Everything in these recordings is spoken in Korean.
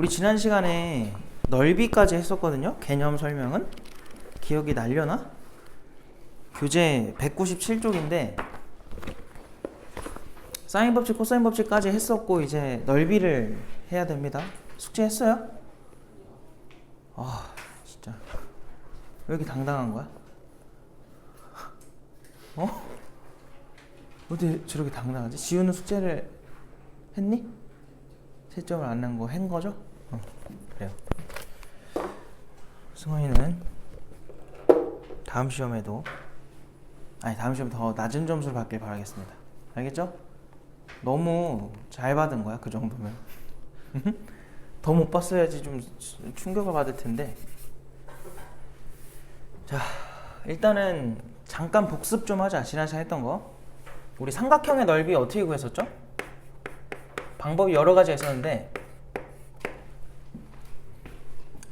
우리 지난 시간에 넓이까지 했었거든요. 개념 설명은 기억이 날려나? 교재 197쪽인데 사인 법칙, 코사인 법칙까지 했었고 이제 넓이를 해야 됩니다. 숙제했어요? 아 진짜 왜 이렇게 당당한 거야? 어? 어떻게 저렇게 당당하지? 지우는 숙제를 했니? 채점을 안 낸 거 한 거죠? 그래요. 승원이는 다음 시험에도 다음 시험에 더 낮은 점수를 받길 바라겠습니다. 알겠죠? 너무 잘 받은 거야 그 정도면. 더 못 봤어야지 좀 충격을 받을 텐데. 자, 일단은 잠깐 복습 좀 하자. 지난 시간에 했던 거. 우리 삼각형의 넓이 어떻게 구했었죠? 방법이 여러 가지가 있었는데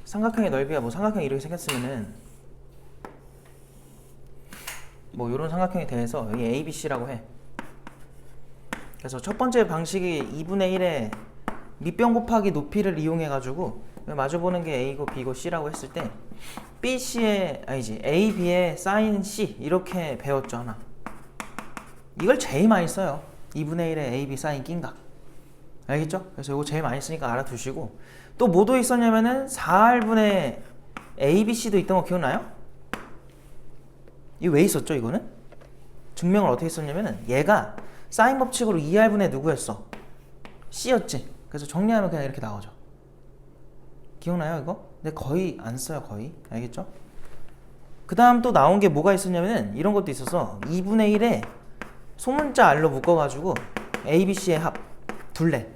삼각형의 넓이가 뭐 삼각형이 이렇게 생겼으면은 뭐 이런 삼각형에 대해서 여기 ABC라고 해. 그래서 첫 번째 방식이 2분의 1의 밑변 곱하기 높이를 이용해 가지고 마주보는 게 A고 B고 C라고 했을 때 BC의 A, B의 사인 C 이렇게 배웠죠 하나. 이걸 제일 많이 써요. 2분의 1의 A, B 사인 낀각. 알겠죠? 그래서 이거 제일 많이 쓰니까 알아두시고 또 뭐도 있었냐면은 4R분의 A, B, C도 있던 거 기억나요? 이거 왜 있었죠 이거는? 증명을 어떻게 했었냐면은 얘가 사인 법칙으로 2R분의 누구였어? C였지. 그래서 정리하면 그냥 이렇게 나오죠. 기억나요 이거? 근데 거의 안 써요 거의. 알겠죠? 그 다음 또 나온 게 뭐가 있었냐면은 이런 것도 있어서 2분의 1에 소문자 R로 묶어가지고 A, B, C의 합 둘레.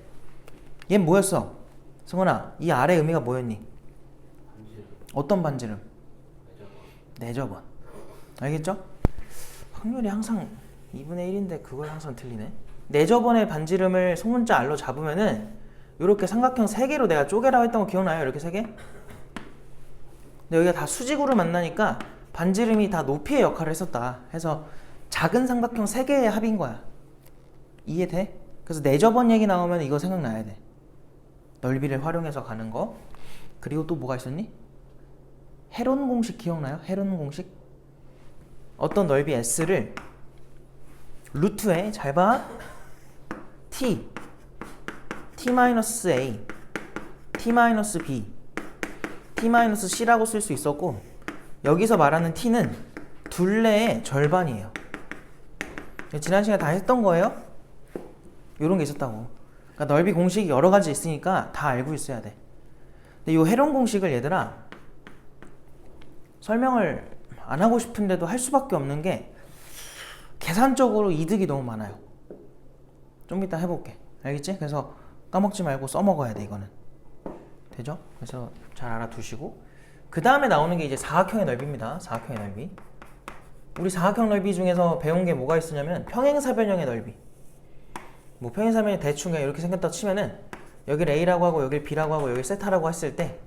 얘는 뭐였어? 승원아 이 R의 의미가 뭐였니? 반지름. 어떤 반지름? 내저번. 알겠죠? 확률이 항상 2분의 1인데 그걸 항상 틀리네. 내저번의 반지름을 소문자 R로 잡으면은 이렇게 삼각형 3개로 내가 쪼개라고 했던 거 기억나요? 이렇게 3개? 근데 여기가 다 수직으로 만나니까 반지름이 다 높이의 역할을 했었다 해서 작은 삼각형 3개의 합인 거야. 이해돼? 그래서 내저번 얘기 나오면 이거 생각나야 돼. 넓이를 활용해서 가는 거. 그리고 또 뭐가 있었니? 헤론 공식 기억나요? 헤론 공식? 어떤 넓이 S를 루트에 잘 봐. T T-A T-B T-C라고 쓸 수 있었고 여기서 말하는 T는 둘레의 절반이에요. 지난 시간에 다 했던 거예요. 요런 게 있었다고. 그러니까 넓이 공식이 여러 가지 있으니까 다 알고 있어야 돼. 근데 이 헤론 공식을 얘들아 설명을 안 하고 싶은데도 할 수밖에 없는 게 계산적으로 이득이 너무 많아요. 좀 이따 해볼게. 알겠지? 그래서 까먹지 말고 써먹어야 돼 이거는. 되죠? 그래서 잘 알아두시고 그 다음에 나오는 게 이제 사각형의 넓이입니다. 사각형의 넓이. 우리 사각형 넓이 중에서 배운 게 뭐가 있었냐면 평행사변형의 넓이. 뭐 평행사변이 대충 그냥 이렇게 생겼다 치면은 여기를 A라고 하고 여기를 B라고 하고 여기를 세타라고 했을 때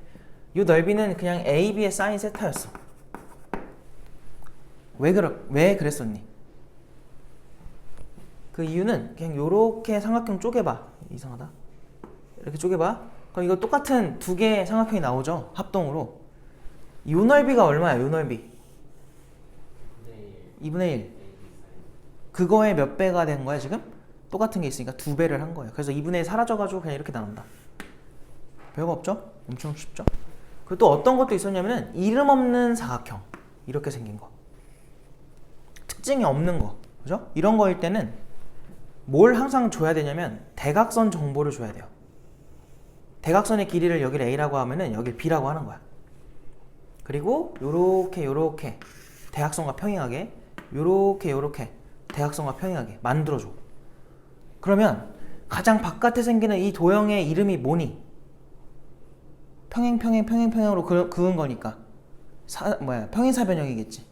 이 넓이는 그냥 A, B의 사인 세타였어. 왜 그랬었니? 그 이유는 그냥 요렇게 삼각형 쪼개봐. 이상하다. 이렇게 쪼개봐. 그럼 이거 똑같은 두 개의 삼각형이 나오죠. 합동으로. 요 넓이가 얼마야? 요 넓이 2분의 1. 그거의 몇 배가 된 거야 지금? 똑같은 게 있으니까 2배를 한 거예요. 그래서 2분의 1 사라져가지고 그냥 이렇게 나온다. 별거 없죠? 엄청 쉽죠? 그리고 또 어떤 것도 있었냐면은 이름 없는 사각형. 이렇게 생긴 거. 특징이 없는 거. 그죠? 이런 거일 때는 뭘 항상 줘야 되냐면 대각선 정보를 줘야 돼요. 대각선의 길이를 여기를 A라고 하면은 여기를 B라고 하는 거야. 그리고 요렇게 대각선과 평행하게 요렇게 대각선과 평행하게 만들어줘. 그러면 가장 바깥에 생기는 이 도형의 이름이 뭐니? 평행으로 그은 거니까 평행사변형이겠지.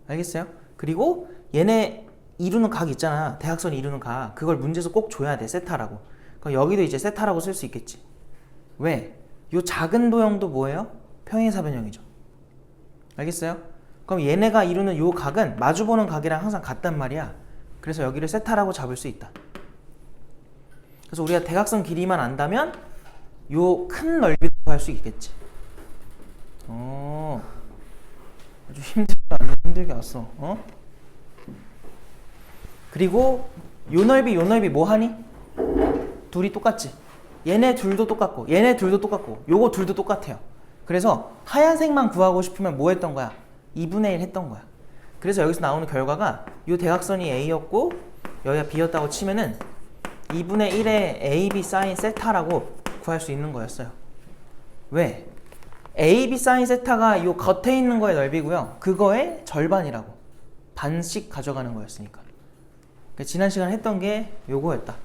알겠어요? 그리고 얘네 이루는 각 있잖아. 대각선이 이루는 각. 그걸 문제에서 꼭 줘야 돼. 세타라고. 그럼 여기도 이제 세타라고 쓸 수 있겠지. 왜? 요 작은 도형도 뭐예요? 평행사변형이죠. 알겠어요? 그럼 얘네가 이루는 요 각은 마주보는 각이랑 항상 같단 말이야. 그래서 여기를 세타라고 잡을 수 있다. 그래서 우리가 대각선 길이만 안다면 요 큰 넓이 구할 수 있겠지. 아주 힘들게 왔어. 그리고 요 넓이 뭐 하니? 둘이 똑같지. 얘네 둘도 똑같고 얘네 둘도 똑같고 요거 둘도 똑같아요. 그래서 하얀색만 구하고 싶으면 뭐 했던 거야? 2분의 1 했던 거야. 그래서 여기서 나오는 결과가 요 대각선이 A였고 여기가 B였다고 치면은 2분의 1의 AB 사인 세타라고 구할 수 있는 거였어요. 왜? AB 사인 세타가 요 겉에 있는 거의 넓이고요. 그거의 절반이라고. 반씩 가져가는 거였으니까. 그러니까 지난 시간에 했던 게 요거였다.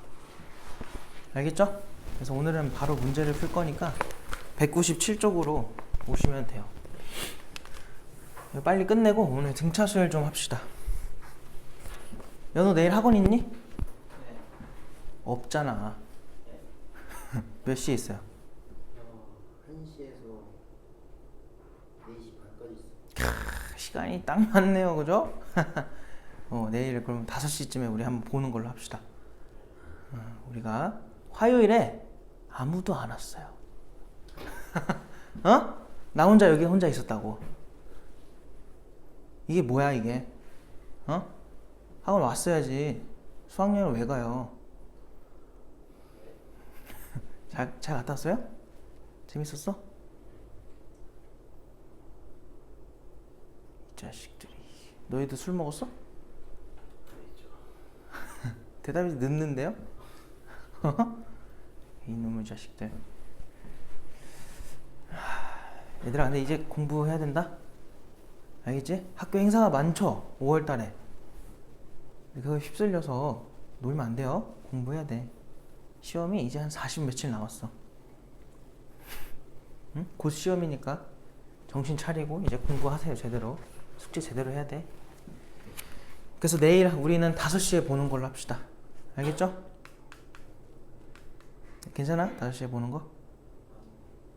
알겠죠? 그래서 오늘은 바로 문제를 풀 거니까 197쪽으로 오시면 돼요. 빨리 끝내고 오늘 등차수열 좀 합시다. 연호 내일 학원 있니? 네. 없잖아. 네. 몇 시에 있어요? 1시에서 4시 반까지 있어요. 시간이 딱 맞네요. 그죠? 내일 그럼 5시쯤에 우리 한번 보는 걸로 합시다. 우리가 화요일에 아무도 안 왔어요. 나 혼자 여기 혼자 있었다고. 이게 뭐야 이게? 학원 왔어야지. 수학여행을 왜 가요? 잘 갔다 왔어요? 재밌었어? 이 자식들이. 너희도 술 먹었어? 대답이 늦는데요? 이놈의 자식들. 얘들아 근데 이제 공부해야 된다? 알겠지? 학교 행사가 많죠? 5월달에. 그거 휩쓸려서 놀면 안 돼요. 공부해야 돼. 시험이 이제 한 40 며칠 남았어. 응? 곧 시험이니까 정신 차리고 이제 공부하세요. 제대로. 숙제 제대로 해야 돼. 그래서 내일 우리는 5시에 보는 걸로 합시다. 알겠죠? 괜찮아? 5시에 보는 거?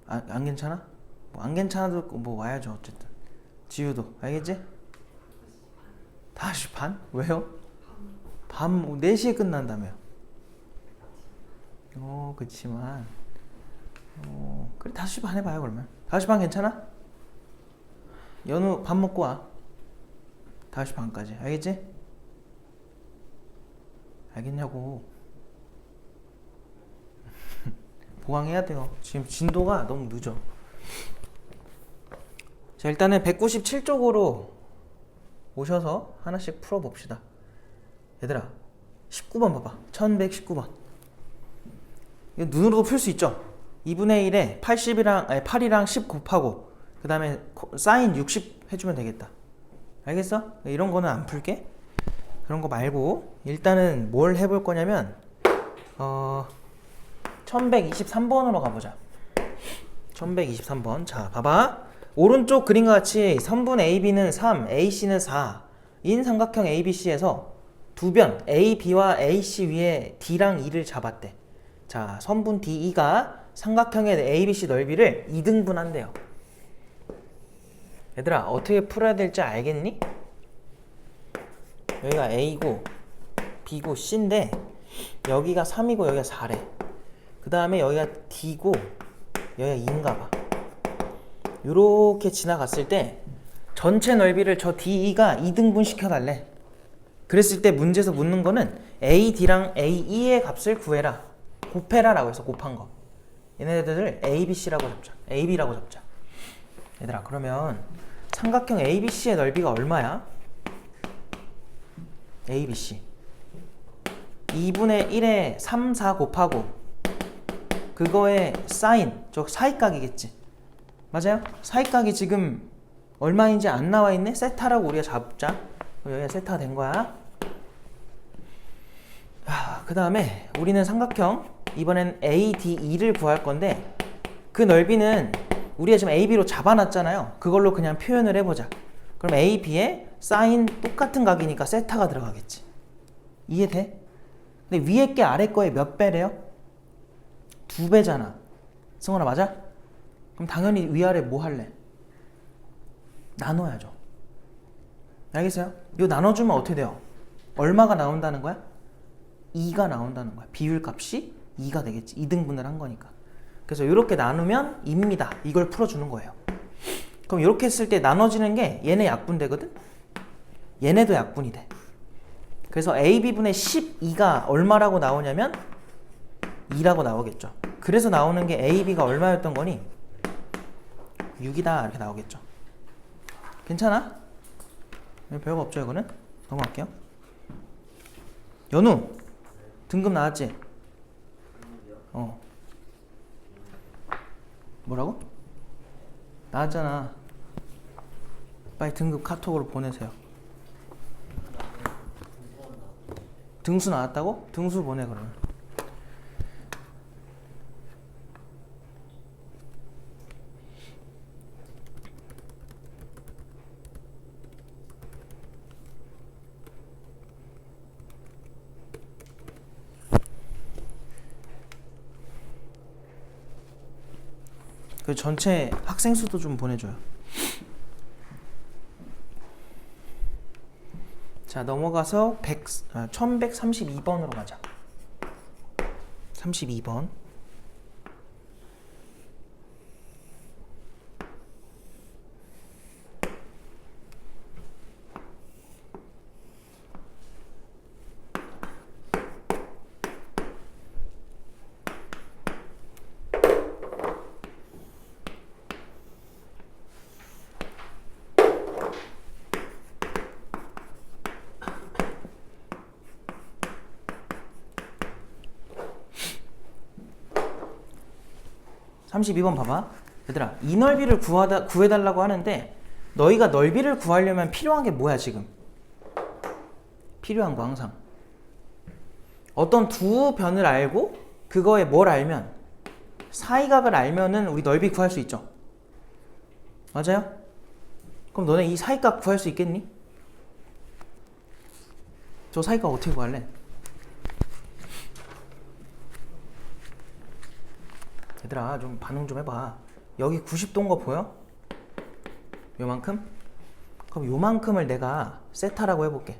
안 괜찮아? 뭐 안 괜찮아도 뭐 와야죠. 어쨌든 지우도 알겠지? 5시 반? 왜요? 밤 4시에 끝난다며. 그치만 그래 5시 반에 봐요. 그러면 5시 반 괜찮아? 연우 밥 먹고 와. 5시 반까지 알겠지? 알겠냐고. 보강해야 돼요. 지금 진도가 너무 늦어. 자 일단은 197쪽으로 오셔서 하나씩 풀어봅시다. 얘들아 19번 봐봐. 1119번. 이거 눈으로도 풀 수 있죠. 2분의 1에 8이랑 10 곱하고 그 다음에 사인 60 해주면 되겠다. 알겠어? 이런 거는 안 풀게. 그런 거 말고 일단은 뭘 해볼 거냐면 1123번으로 가보자. 1123번. 자 봐봐. 오른쪽 그림과 같이 선분 AB는 3, AC는 4인 삼각형 ABC에서 두 변 AB와 AC 위에 D랑 E를 잡았대. 자 선분 DE가 삼각형의 ABC 넓이를 2등분한대요. 얘들아 어떻게 풀어야 될지 알겠니? 여기가 A고 B고 C인데 여기가 3이고 여기가 4래. 그 다음에 여기가 D고 여기가 2인가 봐. 요렇게 지나갔을 때 전체 넓이를 저 DE가 2등분 시켜달래. 그랬을 때 문제에서 묻는 거는 AD랑 AE의 값을 구해라. 곱해라 라고 해서 곱한 거. 얘네들을 ABC라고 잡자. AB라고 잡자. 얘들아 그러면 삼각형 ABC의 넓이가 얼마야? ABC 2분의 1에 3, 4 곱하고 그거의 사인, 저 사이각이겠지. 맞아요? 사이각이 지금 얼마인지 안 나와 있네? 세타라고 우리가 잡자. 여기가 세타가 된 거야. 그 다음에 우리는 삼각형 이번엔 ADE를 구할 건데 그 넓이는 우리가 지금 AB로 잡아놨잖아요. 그걸로 그냥 표현을 해보자. 그럼 AB에 사인 똑같은 각이니까 세타가 들어가겠지. 이해돼? 근데 위에 게 아래 거에 몇 배래요? 2배잖아. 승원아 맞아? 그럼 당연히 위아래 뭐 할래? 나눠야죠. 알겠어요? 이거 나눠주면 어떻게 돼요? 얼마가 나온다는 거야? 2가 나온다는 거야. 비율 값이 2가 되겠지. 2등분을 한 거니까. 그래서 이렇게 나누면 2입니다. 이걸 풀어주는 거예요. 그럼 이렇게 했을 때 나눠지는 게 얘네 약분되거든? 얘네도 약분이 돼. 그래서 AB분의 12가 얼마라고 나오냐면 2라고 나오겠죠. 그래서 나오는 게 AB가 얼마였던 거니? 6이다 이렇게 나오겠죠. 괜찮아? 별거 없죠 이거는? 넘어갈게요. 연우 등급 나왔지? 뭐라고? 나왔잖아. 빨리 등급 카톡으로 보내세요. 등수 나왔다고? 등수 보내 그러면. 그 전체 학생 수도 좀 보내줘요. 자 넘어가서 1132번으로 가자. 32번. 삼십이 번 봐봐. 얘들아 이 넓이를 구해달라고 하는데 너희가 넓이를 구하려면 필요한 게 뭐야 지금? 필요한 거 항상 어떤 두 변을 알고 그거에 뭘 알면 사이각을 알면은 우리 넓이 구할 수 있죠. 맞아요? 그럼 너네 이 사이각 구할 수 있겠니? 저 사이각 어떻게 구할래? 얘들아 좀 반응 좀 해봐. 여기 90도인 거 보여? 요만큼? 그럼 요만큼을 내가 세타라고 해볼게.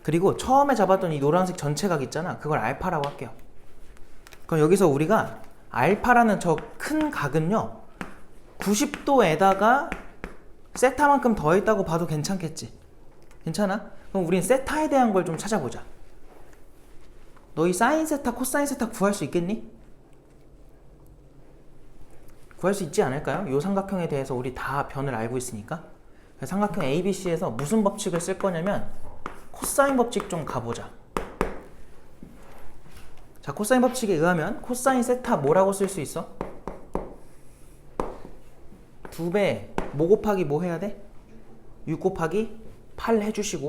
그리고 처음에 잡았던 이 노란색 전체각 있잖아. 그걸 알파라고 할게요. 그럼 여기서 우리가 알파라는 저 큰 각은요 90도에다가 세타만큼 더했다고 봐도 괜찮겠지? 괜찮아? 그럼 우린 세타에 대한 걸 좀 찾아보자. 너희 사인 세타, 코사인 세타 구할 수 있겠니? 구할 수 있지 않을까요? 이 삼각형에 대해서 우리 다 변을 알고 있으니까. 삼각형 ABC에서 무슨 법칙을 쓸 거냐면 코사인 법칙 좀 가보자. 자, 코사인 법칙에 의하면 코사인 세타 뭐라고 쓸 수 있어? 2배 뭐 곱하기 뭐 해야 돼? 6 곱하기 8 해주시고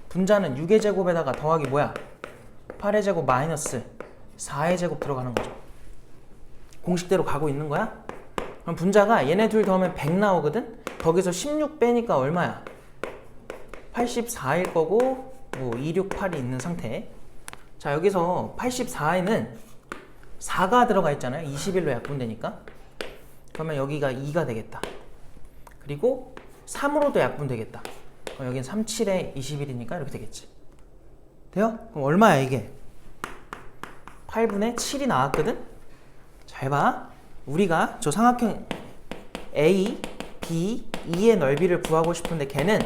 분자는 6의 제곱에다가 더하기 뭐야? 8의 제곱 마이너스 4의 제곱 들어가는 거죠. 공식대로 가고 있는 거야? 그럼 분자가 얘네 둘 더하면 100 나오거든? 거기서 16 빼니까 얼마야? 84일 거고 뭐 268이 있는 상태. 자 여기서 84에는 4가 들어가 있잖아요. 21로 약분되니까. 그러면 여기가 2가 되겠다. 그리고 3으로도 약분되겠다. 그럼 여긴 37에 21이니까 이렇게 되겠지. 돼요? 그럼 얼마야 이게? 8분의 7이 나왔거든? 잘 봐. 우리가 저 삼각형 A, B, E의 넓이를 구하고 싶은데 걔는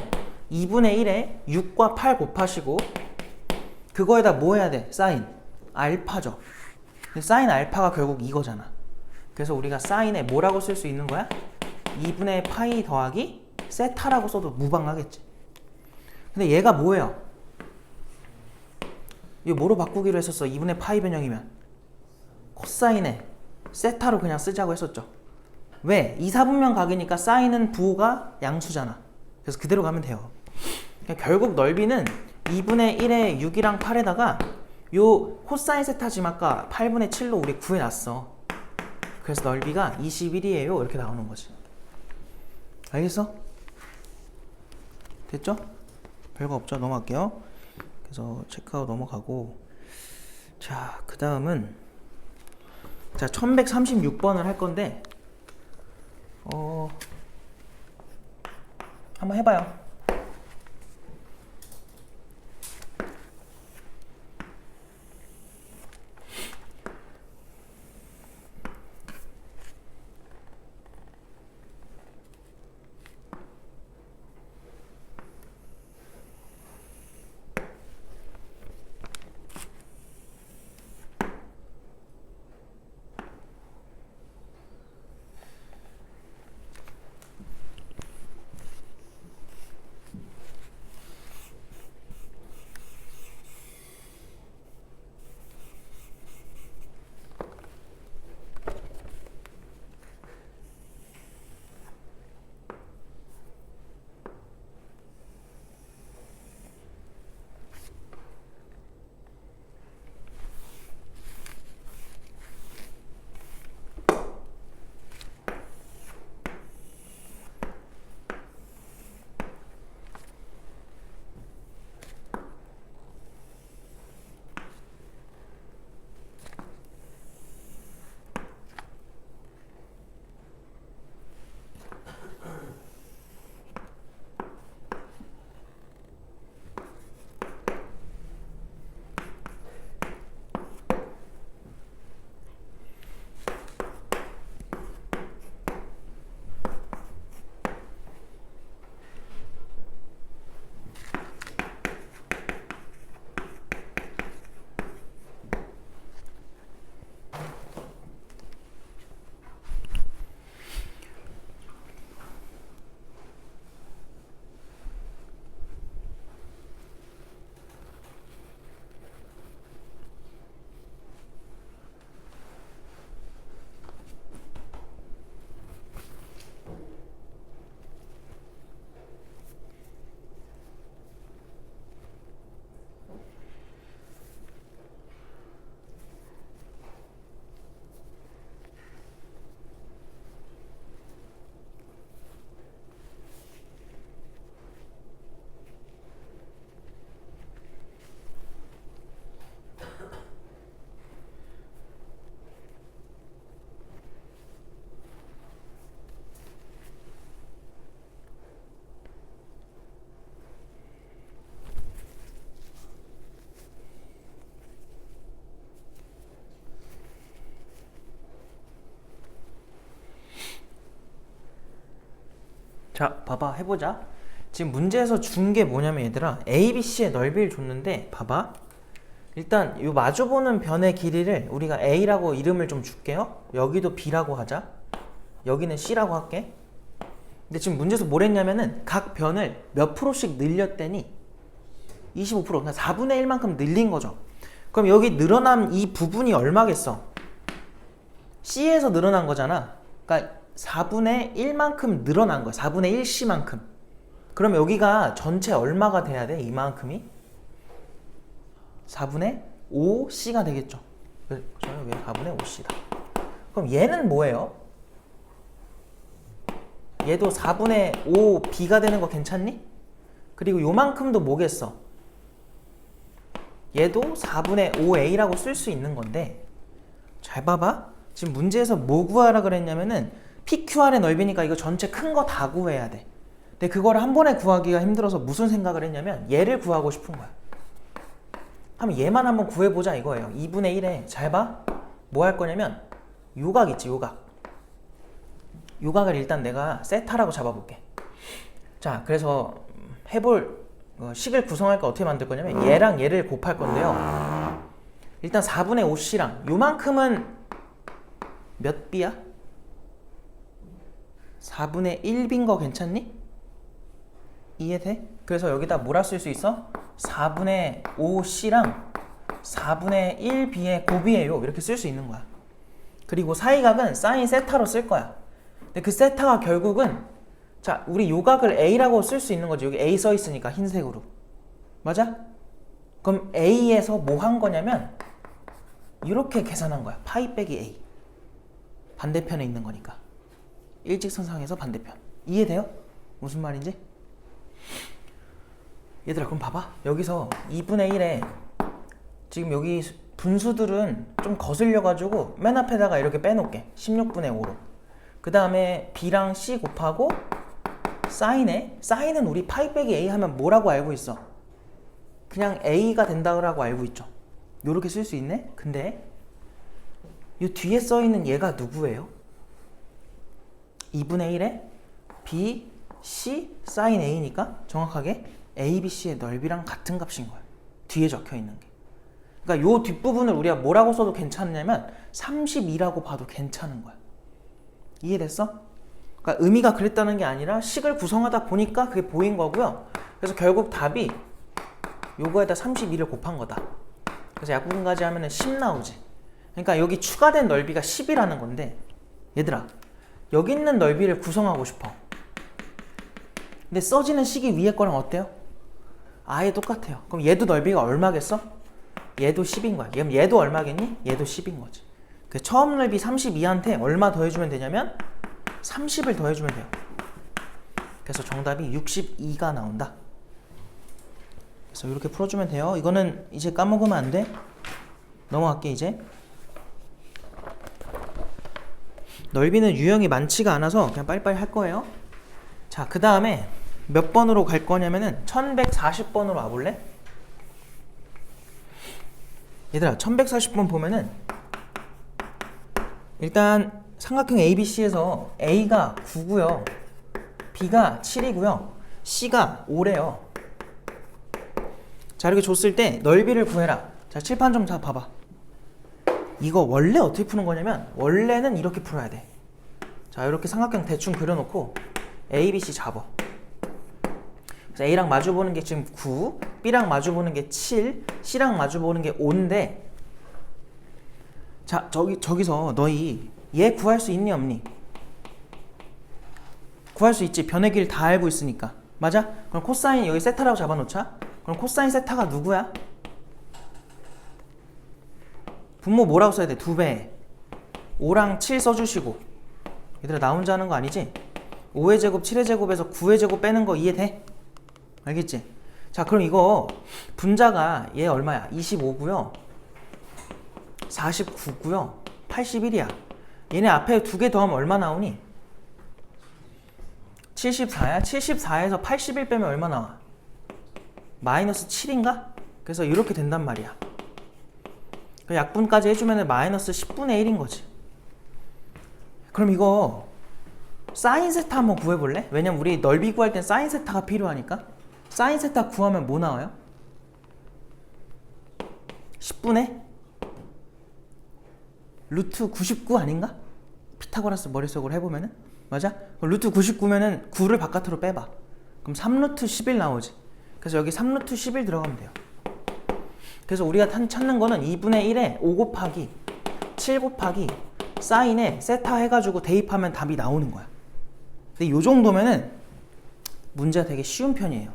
2분의 1에 6과 8 곱하시고 그거에다 뭐 해야 돼? 사인 알파죠. 근데 사인 알파가 결국 이거잖아. 그래서 우리가 사인에 뭐라고 쓸 수 있는 거야? 2분의 파이 더하기 세타라고 써도 무방하겠지. 근데 얘가 뭐예요? 이거 뭐로 바꾸기로 했었어? 2분의 파이 변형이면 코사인에 세타로 그냥 쓰자고 했었죠. 왜? 2, 4분면 각이니까 사인은 부호가 양수잖아. 그래서 그대로 가면 돼요. 그러니까 결국 넓이는 2분의 1에 6이랑 8에다가 요 코사인 세타 지금 아까 8분의 7로 우리 구해놨어. 그래서 넓이가 21이에요. 이렇게 나오는 거지. 알겠어? 됐죠? 별거 없죠? 넘어갈게요. 그래서 체크아웃 넘어가고 자, 그 다음은 자 1136번을 할 건데 한번 해봐요. 자, 봐봐, 해보자. 지금 문제에서 준 게 뭐냐면 얘들아, ABC의 넓이를 줬는데 봐봐. 일단 이 마주보는 변의 길이를 우리가 A라고 이름을 좀 줄게요. 여기도 B라고 하자. 여기는 C라고 할게. 근데 지금 문제에서 뭘 했냐면은 각 변을 몇 프로씩 늘렸더니 25%, 그러니까 4분의 1만큼 늘린 거죠. 그럼 여기 늘어난 이 부분이 얼마겠어? C에서 늘어난 거잖아. 그러니까 4분의 1만큼 늘어난 거야. 4분의 1C만큼. 그럼 여기가 전체 얼마가 돼야 돼? 이만큼이? 4분의 5C가 되겠죠. 그래서 왜 4분의 5C다. 그럼 얘는 뭐예요? 얘도 4분의 5B가 되는 거 괜찮니? 그리고 요만큼도 뭐겠어? 얘도 4분의 5A라고 쓸 수 있는 건데, 잘 봐봐. 지금 문제에서 뭐 구하라 그랬냐면은 PQR의 넓이니까 이거 전체 큰 거 다 구해야 돼. 근데 그걸 한 번에 구하기가 힘들어서 무슨 생각을 했냐면 얘를 구하고 싶은 거야. 그럼 얘만 한번 구해보자 이거예요. 2분의 1에 잘 봐. 뭐 할 거냐면 요각 있지, 요각. 요각을 일단 내가 세타라고 잡아볼게. 자, 그래서 해볼 식을 구성할 거 어떻게 만들 거냐면 얘랑 얘를 곱할 건데요. 일단 4분의 5C랑 요만큼은 몇 B야? 4분의 1B인 거 괜찮니? 이해돼? 그래서 여기다 뭐라 쓸 수 있어? 4분의 5C랑 4분의 1B의 곱이에요. 이렇게 쓸 수 있는 거야. 그리고 사이각은 사인 세타로 쓸 거야. 근데 그 세타가 결국은, 자, 우리 요각을 A라고 쓸 수 있는 거지. 여기 A 써 있으니까 흰색으로. 맞아? 그럼 A에서 뭐 한 거냐면 이렇게 계산한 거야. 파이 빼기 A. 반대편에 있는 거니까. 일직선상에서 반대편. 이해돼요? 무슨 말인지? 얘들아, 그럼 봐봐. 여기서 2분의 1에 지금 여기 분수들은 좀 거슬려가지고 맨 앞에다가 이렇게 빼놓을게. 16분의 5로. 그 다음에 B랑 C 곱하고 사인은 우리 파이 빼기 A 하면 뭐라고 알고 있어? 그냥 A가 된다고 알고 있죠. 요렇게 쓸 수 있네? 근데 요 뒤에 써있는 얘가 누구예요? 2분의 1에 B, C, 사인 A니까 정확하게 A, B, C의 넓이랑 같은 값인 거야. 뒤에 적혀있는 게. 그러니까 요 뒷부분을 우리가 뭐라고 써도 괜찮냐면 32라고 봐도 괜찮은 거야. 이해됐어? 그러니까 의미가 그랬다는 게 아니라 식을 구성하다 보니까 그게 보인 거고요. 그래서 결국 답이 요거에다 32를 곱한 거다. 그래서 약분까지 하면은 10 나오지. 그러니까 여기 추가된 넓이가 10이라는 건데, 얘들아, 여기 있는 넓이를 구성하고 싶어. 근데 써지는 식이 위에 거랑 어때요? 아예 똑같아요. 그럼 얘도 넓이가 얼마겠어? 얘도 10인 거야. 그럼 얘도 얼마겠니? 얘도 10인 거지. 그 처음 넓이 32한테 얼마 더해주면 되냐면 30을 더해주면 돼요. 그래서 정답이 62가 나온다. 그래서 이렇게 풀어주면 돼요. 이거는 이제 까먹으면 안 돼. 넘어갈게 이제. 넓이는 유형이 많지가 않아서 그냥 빨리빨리 할 거예요. 자, 그 다음에 몇 번으로 갈 거냐면은 1140번으로 와볼래? 얘들아, 1140번 보면은 일단 삼각형 ABC에서 A가 9고요, B가 7이고요, C가 5래요. 자, 이렇게 줬을 때 넓이를 구해라. 자, 칠판 좀 다 봐봐. 이거 원래 어떻게 푸는 거냐면 원래는 이렇게 풀어야 돼. 자, 이렇게 삼각형 대충 그려놓고 A, B, C 잡아. 그래서 A랑 마주보는 게 지금 9, B랑 마주보는 게 7, C랑 마주보는 게 5인데, 자, 저기서 너희 얘 구할 수 있니 없니? 구할 수 있지. 변의 길 다 알고 있으니까. 맞아? 그럼 코사인 여기 세타라고 잡아놓자. 그럼 코사인 세타가 누구야? 분모 뭐라고 써야 돼? 2배. 5랑 7 써주시고. 얘들아, 나 혼자 하는 거 아니지? 5의 제곱, 7의 제곱에서 9의 제곱 빼는 거 이해돼? 알겠지? 자, 그럼 이거 분자가 얘 얼마야? 25고요, 49고요, 81이야. 얘네 앞에 2개 더하면 얼마 나오니? 74야? 74에서 81 빼면 얼마 나와? 마이너스 7인가? 그래서 이렇게 된단 말이야. 그 약분까지 해주면 마이너스 10분의 1인 거지. 그럼 이거 사인 세타 한번 구해볼래? 왜냐면 우리 넓이 구할 땐 사인 세타가 필요하니까. 사인 세타 구하면 뭐 나와요? 10분의 루트 99 아닌가? 피타고라스 머릿속으로 해보면은 맞아? 루트 99면은 9를 바깥으로 빼봐. 그럼 3루트 11 나오지. 그래서 여기 3루트 11 들어가면 돼요. 그래서 우리가 찾는 거는 2분의 1에 5 곱하기 7 곱하기 사인에 세타 해가지고 대입하면 답이 나오는 거야. 근데 이 정도면은 문제가 되게 쉬운 편이에요.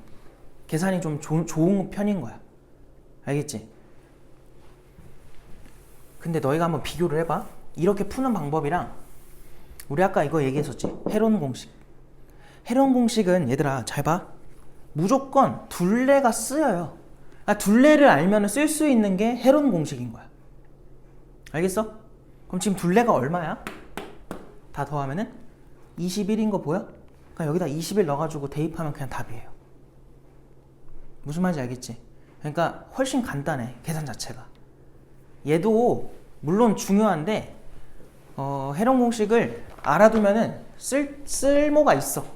계산이 좀 좋은 편인 거야. 알겠지? 근데 너희가 한번 비교를 해봐. 이렇게 푸는 방법이랑 우리 아까 이거 얘기했었지. 헤론 공식. 헤론 공식은 얘들아 잘 봐. 무조건 둘레가 쓰여요. 둘레를 알면 쓸 수 있는 게 헤론 공식인 거야. 알겠어? 그럼 지금 둘레가 얼마야? 다 더하면은 21인 거 보여? 그러니까 여기다 21 넣어가지고 대입하면 그냥 답이에요. 무슨 말인지 알겠지? 그러니까 훨씬 간단해, 계산 자체가. 얘도 물론 중요한데 헤론 공식을 알아두면은 쓸모가 있어.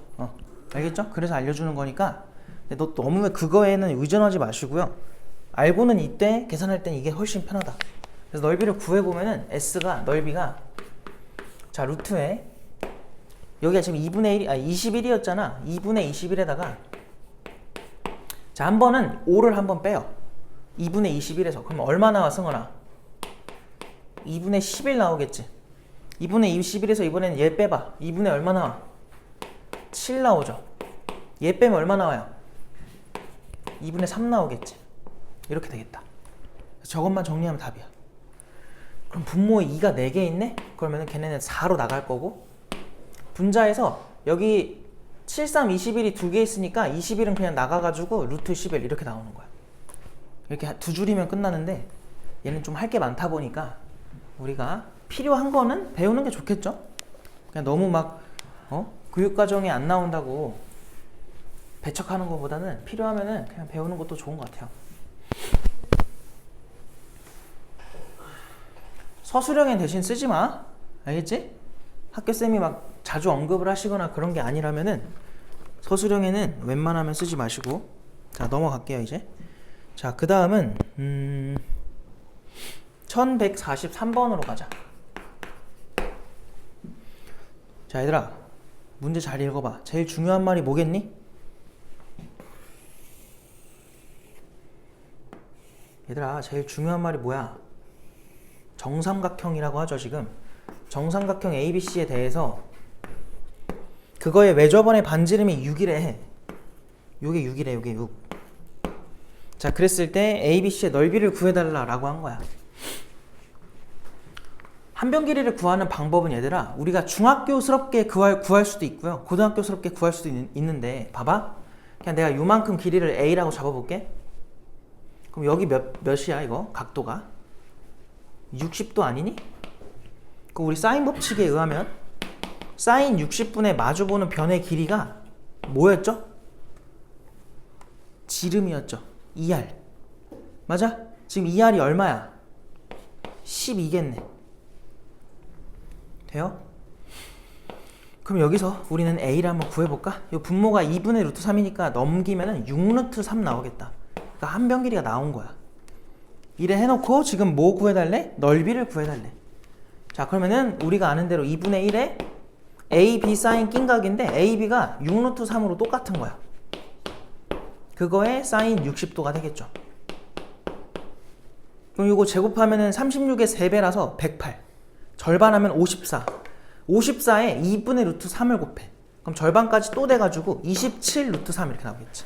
알겠죠? 그래서 알려주는 거니까. 근데 너 너무 그거에는 의존하지 마시고요. 알고는 이때 계산할 땐 이게 훨씬 편하다. 그래서 넓이를 구해보면은 S가 넓이가 자 루트에 여기가 지금 2분의 1, 21이었잖아. 2분의 21에다가 자 한 번은 5를 한번 빼요. 2분의 21에서 그럼 얼마 나와 승원아? 2분의 11 나오겠지. 2분의 21에서 이번에는 얘 빼봐. 2분의 얼마 나와? 7 나오죠. 얘 빼면 얼마 나와요? 2분의 3 나오겠지. 이렇게 되겠다. 저것만 정리하면 답이야. 그럼 분모에 2가 4개 있네? 그러면 걔네는 4로 나갈 거고 분자에서 여기 7, 3, 21이 2개 있으니까 21은 그냥 나가가지고 루트 11 이렇게 나오는 거야. 이렇게 두 줄이면 끝나는데 얘는 좀 할 게 많다 보니까 우리가 필요한 거는 배우는 게 좋겠죠? 그냥 너무 막 교육과정에 안 나온다고 배척하는 것보다는 필요하면은 그냥 배우는 것도 좋은 것 같아요. 서술형엔 대신 쓰지 마. 알겠지? 학교쌤이 막 자주 언급을 하시거나 그런 게 아니라면은 서술형에는 웬만하면 쓰지 마시고. 자, 넘어갈게요, 이제. 자, 그 다음은 1143번으로 가자. 자, 얘들아, 문제 잘 읽어봐. 제일 중요한 말이 뭐겠니? 얘들아, 제일 중요한 말이 뭐야? 정삼각형이라고 하죠, 지금. 정삼각형 ABC에 대해서 그거의 외접원의 반지름이 6이래. 요게 6이래, 요게 6. 자, 그랬을 때 ABC의 넓이를 구해달라라고 한 거야. 한 변 길이를 구하는 방법은 얘들아, 우리가 중학교스럽게 구할 수도 있고요. 고등학교스럽게 구할 수도 있는데, 봐봐. 그냥 내가 요만큼 길이를 A라고 잡아볼게. 그럼 여기 몇이야, 이거? 각도가? 60도 아니니? 그 우리 사인 법칙에 의하면 사인 60분의 마주보는 변의 길이가 뭐였죠? 지름이었죠. 2R. 맞아? 지금 2R이 얼마야? 12겠네. 돼요? 그럼 여기서 우리는 A를 한번 구해볼까? 이 분모가 2분의 루트 3이니까 넘기면은 6루트 3 나오겠다. 그러니까 한 변 길이가 나온 거야. 이래 해놓고 지금 뭐 구해달래? 넓이를 구해달래. 자, 그러면은 우리가 아는 대로 2분의 1에 A, B 사인 낀각인데 A, B가 6루트 3으로 똑같은 거야. 그거에 사인 60도가 되겠죠. 그럼 이거 제곱하면은 36의 3배라서 108. 절반하면 54. 54에 2분의 루트 3을 곱해. 그럼 절반까지 또 돼가지고 27 루트 3 이렇게 나오겠지.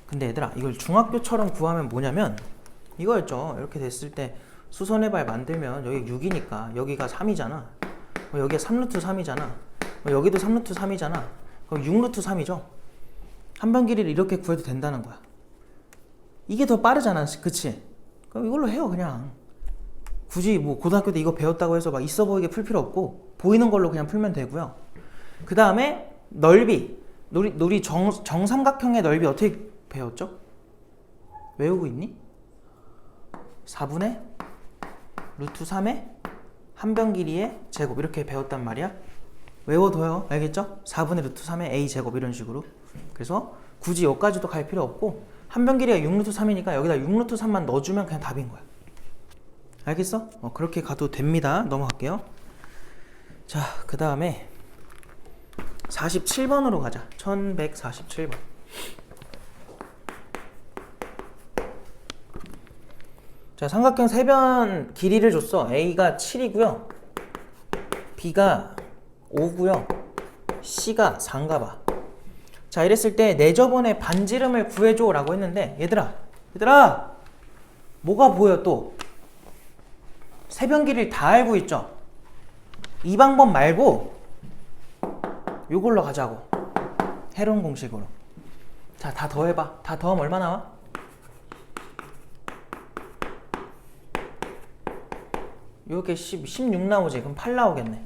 근데 얘들아, 이걸 중학교처럼 구하면 뭐냐면 이거였죠. 이렇게 됐을 때 수선의 발 만들면 여기 6이니까 여기가 3이잖아. 여기가 3루트 3이잖아. 여기도 3루트 3이잖아. 그럼 6루트 3이죠. 한 변 길이를 이렇게 구해도 된다는 거야. 이게 더 빠르잖아, 그치? 그럼 이걸로 해요, 그냥. 굳이 뭐 고등학교 때 이거 배웠다고 해서 막 있어 보이게 풀 필요 없고 보이는 걸로 그냥 풀면 되고요. 그 다음에 넓이. 우리 정삼각형의 넓이 어떻게 배웠죠? 외우고 있니? 4분의 루트 3의 한 변 길이의 제곱 이렇게 배웠단 말이야. 외워둬요. 알겠죠? 4분의 루트 3의 a 제곱 이런 식으로. 그래서 굳이 여기까지도 갈 필요 없고 한 변 길이가 6 루트 3이니까 여기다 6 루트 3만 넣어주면 그냥 답인 거야. 알겠어? 그렇게 가도 됩니다. 넘어갈게요. 자, 그 다음에 47번으로 가자. 1147번. 자, 삼각형 세변 길이를 줬어. A가 7이고요. B가 5고요. C가 4인가 봐. 자, 이랬을 때 내 저번에 반지름을 구해줘 라고 했는데 얘들아 뭐가 보여 또? 세변 길이를 다 알고 있죠? 이 방법 말고 요걸로 가자고. 헤론 공식으로. 자, 다 더해봐. 다 더하면 얼마 나와? 요게 16 나오지. 그럼 8 나오겠네.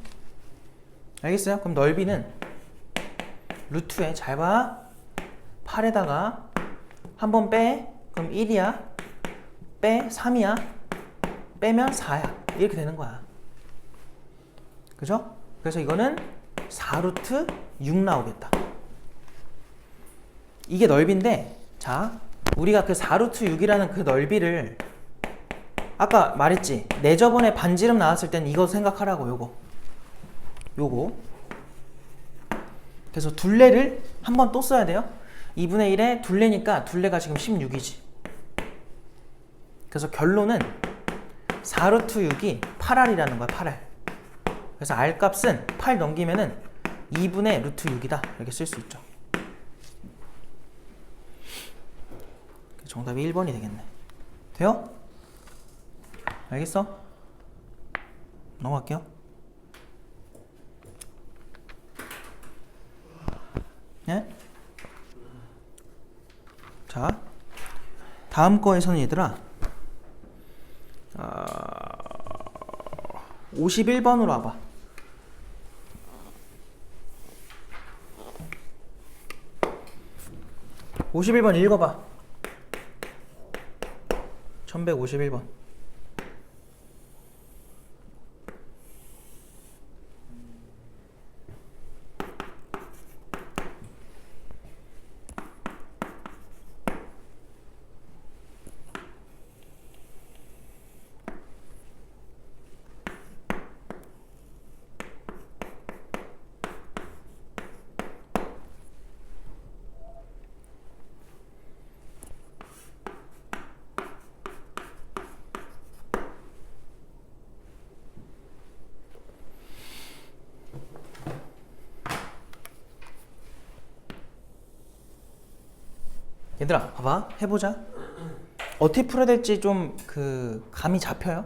알겠어요? 그럼 넓이는 루트에 잘 봐. 8에다가 한번 빼. 그럼 1이야. 빼 3이야. 빼면 4야. 이렇게 되는 거야. 그죠? 그래서 이거는 4루트 6 나오겠다. 이게 넓이인데, 자, 우리가 그 4루트 6이라는 그 넓이를 아까 말했지. 내 저번에 반지름 나왔을 땐 이거 생각하라고. 요거. 그래서 둘레를 한 번 또 써야 돼요. 2분의 1에 둘레니까 둘레가 지금 16이지. 그래서 결론은 4루트 6이 8R이라는 거야. 8R. 그래서 R 값은 8 넘기면은 2분의 루트 6이다. 이렇게 쓸 수 있죠. 정답이 1번이 되겠네. 돼요? 알겠어? 넘어갈게요. 네? 자, 다음 거에서는 얘들아 51번으로 와봐. 51번 읽어봐. 1151번. 얘들아 봐봐. 해보자. 어떻게 풀어야 될지 좀 그 감이 잡혀요?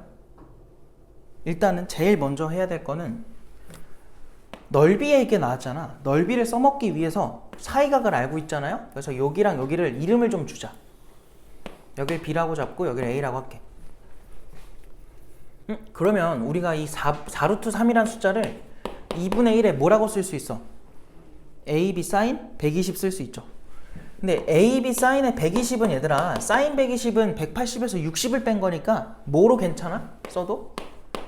일단은 제일 먼저 해야 될 거는 넓이에 있게 나왔잖아. 넓이를 써먹기 위해서 사이각을 알고 있잖아요. 그래서 여기랑 여기를 이름을 좀 주자. 여기를 B라고 잡고 여기를 A라고 할게. 그러면 우리가 이 4루트 3이라는 숫자를 2분의 1에 뭐라고 쓸 수 있어? AB 사인 120 쓸 수 있죠. 근데 AB 사인의 120은 얘들아, 사인 120은 180에서 60을 뺀 거니까 뭐로 괜찮아? 써도?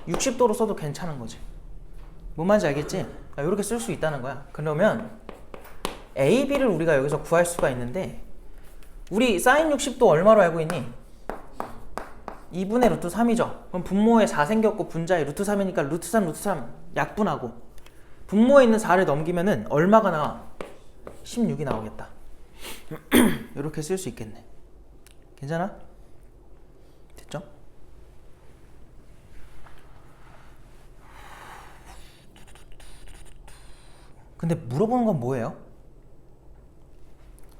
60도로 써도 괜찮은 거지. 뭔 말인지 알겠지? 이렇게 쓸 수 있다는 거야. 그러면 AB를 우리가 여기서 구할 수가 있는데, 우리 사인 60도 얼마로 알고 있니? 2분의 루트 3이죠. 그럼 분모에 4 생겼고 분자에 루트 3이니까 루트 3, 루트 3 약분하고 분모에 있는 4를 넘기면은 얼마가 나와? 16이 나오겠다. 이렇게 쓸 수 있겠네. 괜찮아? 됐죠? 근데 물어보는 건 뭐예요?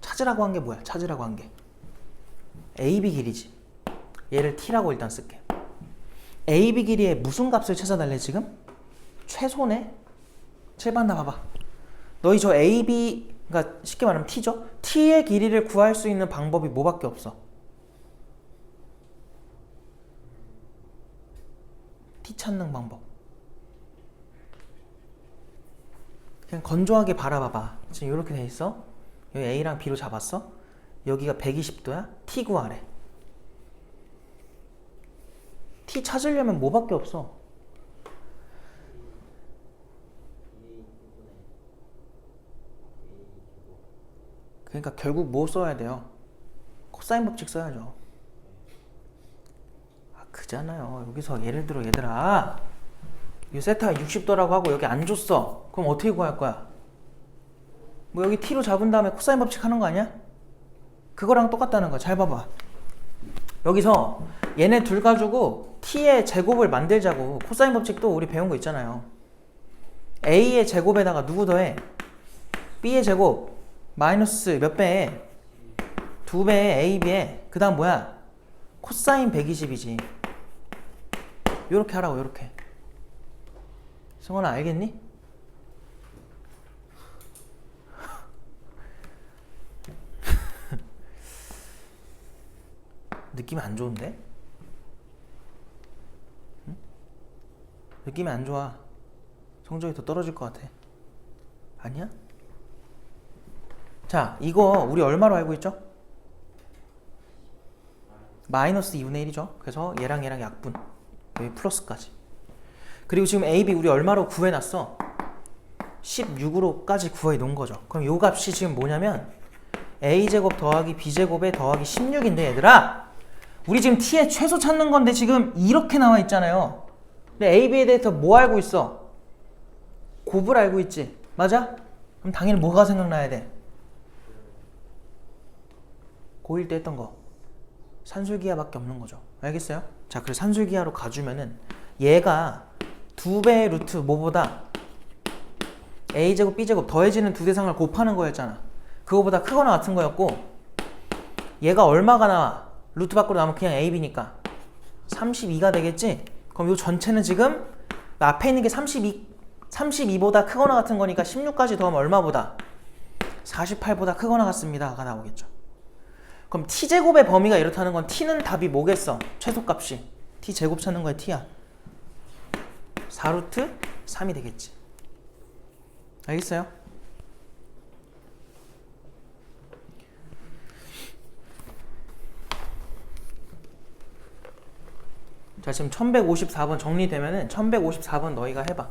찾으라고 한 게 뭐야? 찾으라고 한 게 AB 길이지. 얘를 T라고 일단 쓸게. AB 길이의 무슨 값을 찾아달래 지금? 최소네? 7번 나 봐봐. 너희 저 AB, 그러니까 쉽게 말하면 T죠? T의 길이를 구할 수 있는 방법이 뭐밖에 없어? T 찾는 방법. 그냥 건조하게 바라봐봐. 지금 이렇게 돼 있어. 여기 A랑 B로 잡았어. 여기가 120도야. T 구하래. T 찾으려면 뭐밖에 없어? 그러니까 결국 뭐 써야 돼요? 코사인 법칙 써야죠. 아, 그잖아요. 여기서 예를 들어 얘들아, 이 세타가 60도라고 하고 여기 안 줬어. 그럼 어떻게 구할 거야? 뭐 여기 t로 잡은 다음에 코사인 법칙 하는 거 아니야? 그거랑 똑같다는 거야. 잘 봐봐. 여기서 얘네 둘 가지고 t의 제곱을 만들자고. 코사인 법칙도 우리 배운 거 있잖아요. a의 제곱에다가 누구 더해? b의 제곱 마이너스 몇 배에? 2배에 ab에 그 다음 뭐야? 코사인 120이지. 요렇게 하라고. 요렇게. 승원아 알겠니? 느낌이 안 좋은데? 응? 느낌이 안 좋아. 성적이 더 떨어질 것 같아. 아니야? 자, 이거 우리 얼마로 알고 있죠? 마이너스 2분의 1이죠. 그래서 얘랑 얘랑 약분. 여기 플러스까지. 그리고 지금 AB 우리 얼마로 구해놨어? 16으로까지 구해 놓은 거죠. 그럼 요 값이 지금 뭐냐면 A제곱 더하기 B제곱에 더하기 16인데 얘들아, 우리 지금 T의 최소 찾는 건데 지금 이렇게 나와 있잖아요. 근데 AB에 대해서 뭐 알고 있어? 곱을 알고 있지. 맞아? 그럼 당연히 뭐가 생각나야 돼? 고1 때 했던 거. 산술기하밖에 없는 거죠. 알겠어요? 자, 그래서 산술기하로 가주면은 얘가 2배의 루트 뭐보다 A제곱 B제곱 더해지는 두 대상을 곱하는 거였잖아. 그거보다 크거나 같은 거였고, 얘가 얼마가 나와? 루트 밖으로 나오면 그냥 AB니까 32가 되겠지? 그럼 이 전체는 지금 앞에 있는 게 32보다 크거나 같은 거니까 16까지 더하면 얼마보다? 48보다 크거나 같습니다가 나오겠죠. 그럼 t제곱의 범위가 이렇다는 건 t는 답이 뭐겠어? 최소값이 t제곱 찾는 거야. t야 4루트 3이 되겠지. 알겠어요? 자, 지금 1154번 정리되면은 1154번 너희가 해봐.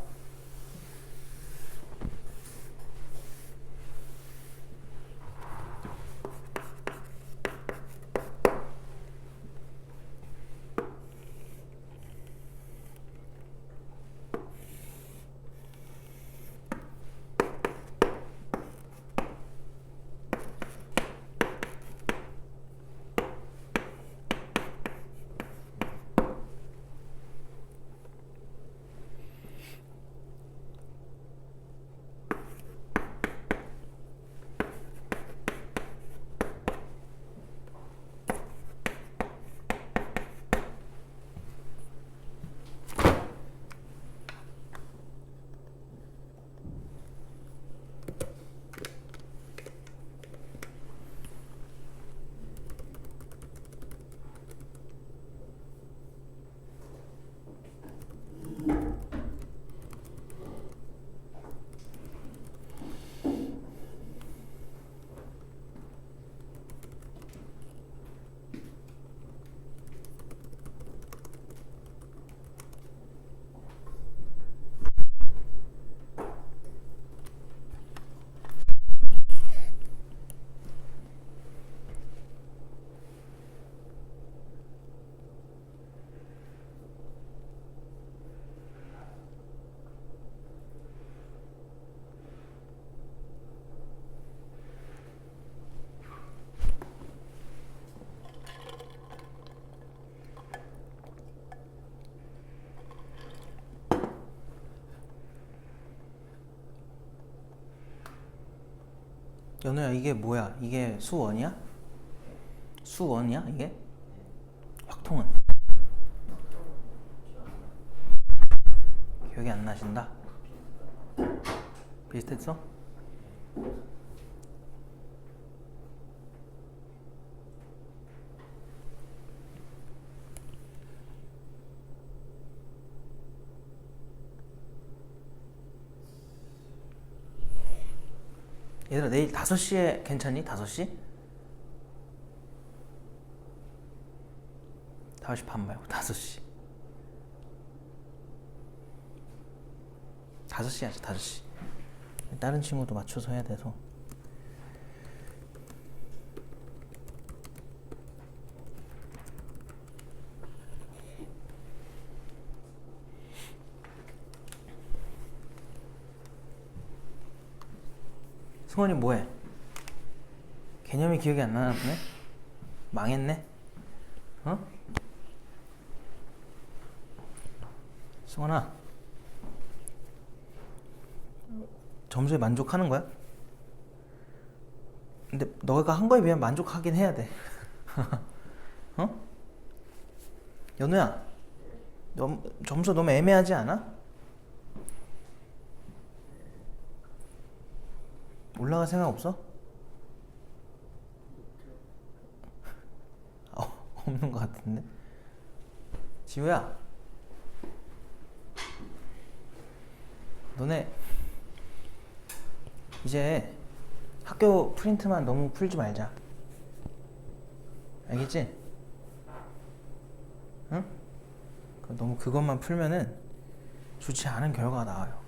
연우야, 이게 뭐야? 이게 수원이야? 수원이야 이게? 확통은? 기억이 안 나신다? 비슷했어? 얘들아, 내일 5시에 괜찮니? 5시? 5시 반 말고 5시. 5시 하자. 5시. 다른 친구도 맞춰서 해야 돼서. 승원이 뭐해? 개념이 기억이 안 나나 보네? 망했네? 어? 승원아, 점수에 만족하는 거야? 근데 너가 한 거에 비하면 만족하긴 해야 돼. 어? 연우야, 점수 너무 애매하지 않아? 올라갈 생각 없어? 없는 것 같은데. 지우야, 너네 이제 학교 프린트만 너무 풀지 말자. 알겠지? 응? 너무 그것만 풀면은 좋지 않은 결과가 나와요.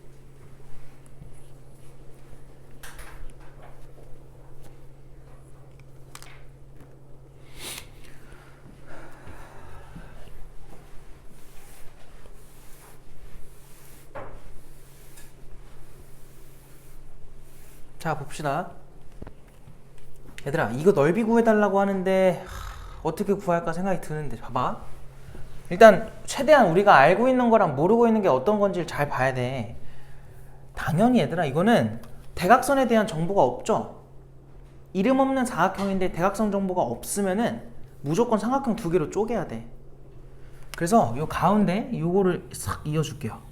자, 봅시다. 얘들아, 이거 넓이 구해달라고 하는데 어떻게 구할까 생각이 드는데, 봐봐. 일단 최대한 우리가 알고 있는 거랑 모르고 있는 게 어떤 건지를 잘 봐야 돼. 당연히 얘들아, 이거는 대각선에 대한 정보가 없죠. 이름 없는 사각형인데 대각선 정보가 없으면은 무조건 삼각형 두 개로 쪼개야 돼. 그래서 요 가운데 요거를 싹 이어줄게요.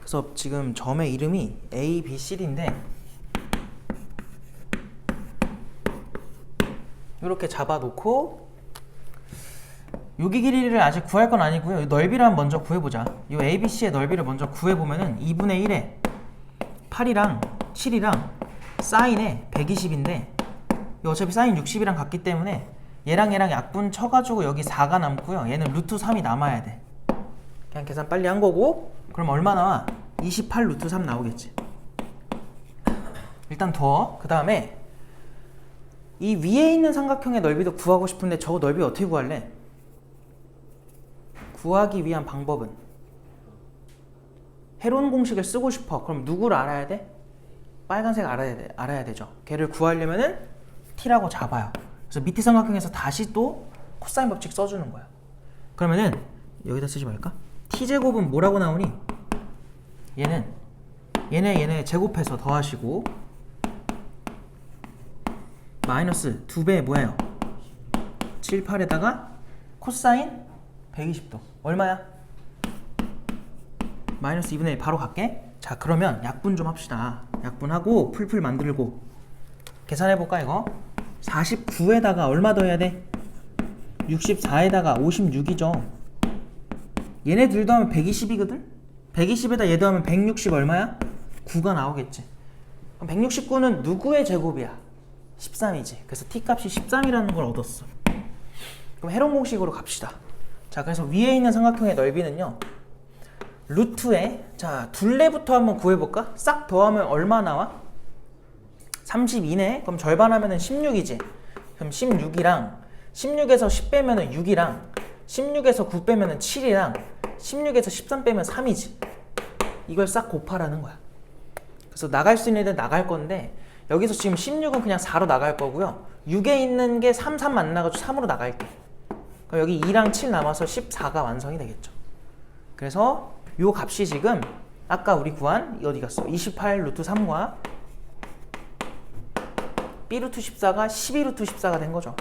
그래서 지금 점의 이름이 A, B, C인데 이렇게 잡아놓고 여기 길이를 아직 구할 건 아니고요. 넓이를 먼저 구해보자. 이 ABC의 넓이를 먼저 구해보면은 2분의 1에 8이랑 7이랑 사인에 120인데 어차피 사인 60이랑 같기 때문에 얘랑 약분 쳐가지고 여기 4가 남고요. 얘는 루트 3이 남아야 돼. 그냥 계산 빨리 한 거고, 그럼 얼마 나와? 28 루트 3 나오겠지. 일단 그 다음에 이 위에 있는 삼각형의 넓이도 구하고 싶은데 저거 넓이 어떻게 구할래? 구하기 위한 방법은 헤론 공식을 쓰고 싶어. 그럼 누구를 알아야 돼? 빨간색 알아야 되죠. 걔를 구하려면은 t라고 잡아요. 그래서 밑에 삼각형에서 다시 또 코사인 법칙 써주는 거야. 그러면은 여기다 쓰지 말까? t제곱은 뭐라고 나오니? 얘네 제곱해서 더하시고 마이너스 2배 뭐예요? 7, 8에다가 코사인 120도 얼마야? 마이너스 2분의 1 바로 갈게. 자, 그러면 약분 좀 합시다. 약분하고 풀풀 만들고 계산해볼까 이거? 49에다가 얼마 더 해야 돼? 64에다가 56이죠. 얘네 둘 더하면 120이거든? 120에다 얘 더하면 160 얼마야? 9가 나오겠지. 그럼 169는 누구의 제곱이야? 13이지. 그래서 t값이 13이라는 걸 얻었어. 그럼 헤론 공식으로 갑시다. 자, 그래서 위에 있는 삼각형의 넓이는요, 루트에, 자, 둘레부터 한번 구해볼까? 싹 더하면 얼마 나와? 32네? 그럼 절반하면 16이지. 그럼 16이랑 16에서 10 빼면 6이랑 16에서 9 빼면 7이랑 16에서 13 빼면 3이지. 이걸 싹 곱하라는 거야. 그래서 나갈 수 있는 애들 나갈 건데 여기서 지금 16은 그냥 4로 나갈 거고요. 6에 있는 게 3, 3 안 나가지고 3으로 나갈게. 그럼 여기 2랑 7 남아서 14가 완성이 되겠죠. 그래서 요 값이 지금 아까 우리 구한 어디 갔어? 28 루트 3과 B 루트 14가 12 루트 14가 된 거죠.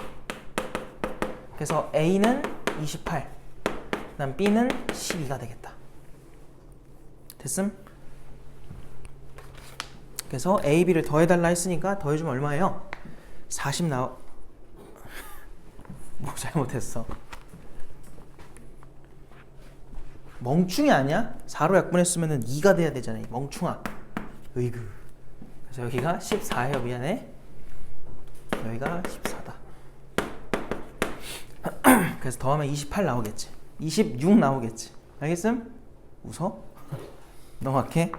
그래서 A는 28, 그다음 B는 12가 되겠다. 됐음? 그래서 A, B를 더해달라 했으니까 더해주면 얼마예요? 40 나와. 뭐 잘못했어? 멍충이 아니야? 4로 약분했으면 2가 돼야 되잖아. 멍충아. 으이그. 그래서 여기가 14예요. 미안해. 여기가 14다. 그래서 더하면 28 나오겠지. 26 나오겠지. 알겠음? 웃어? 넘어갈게.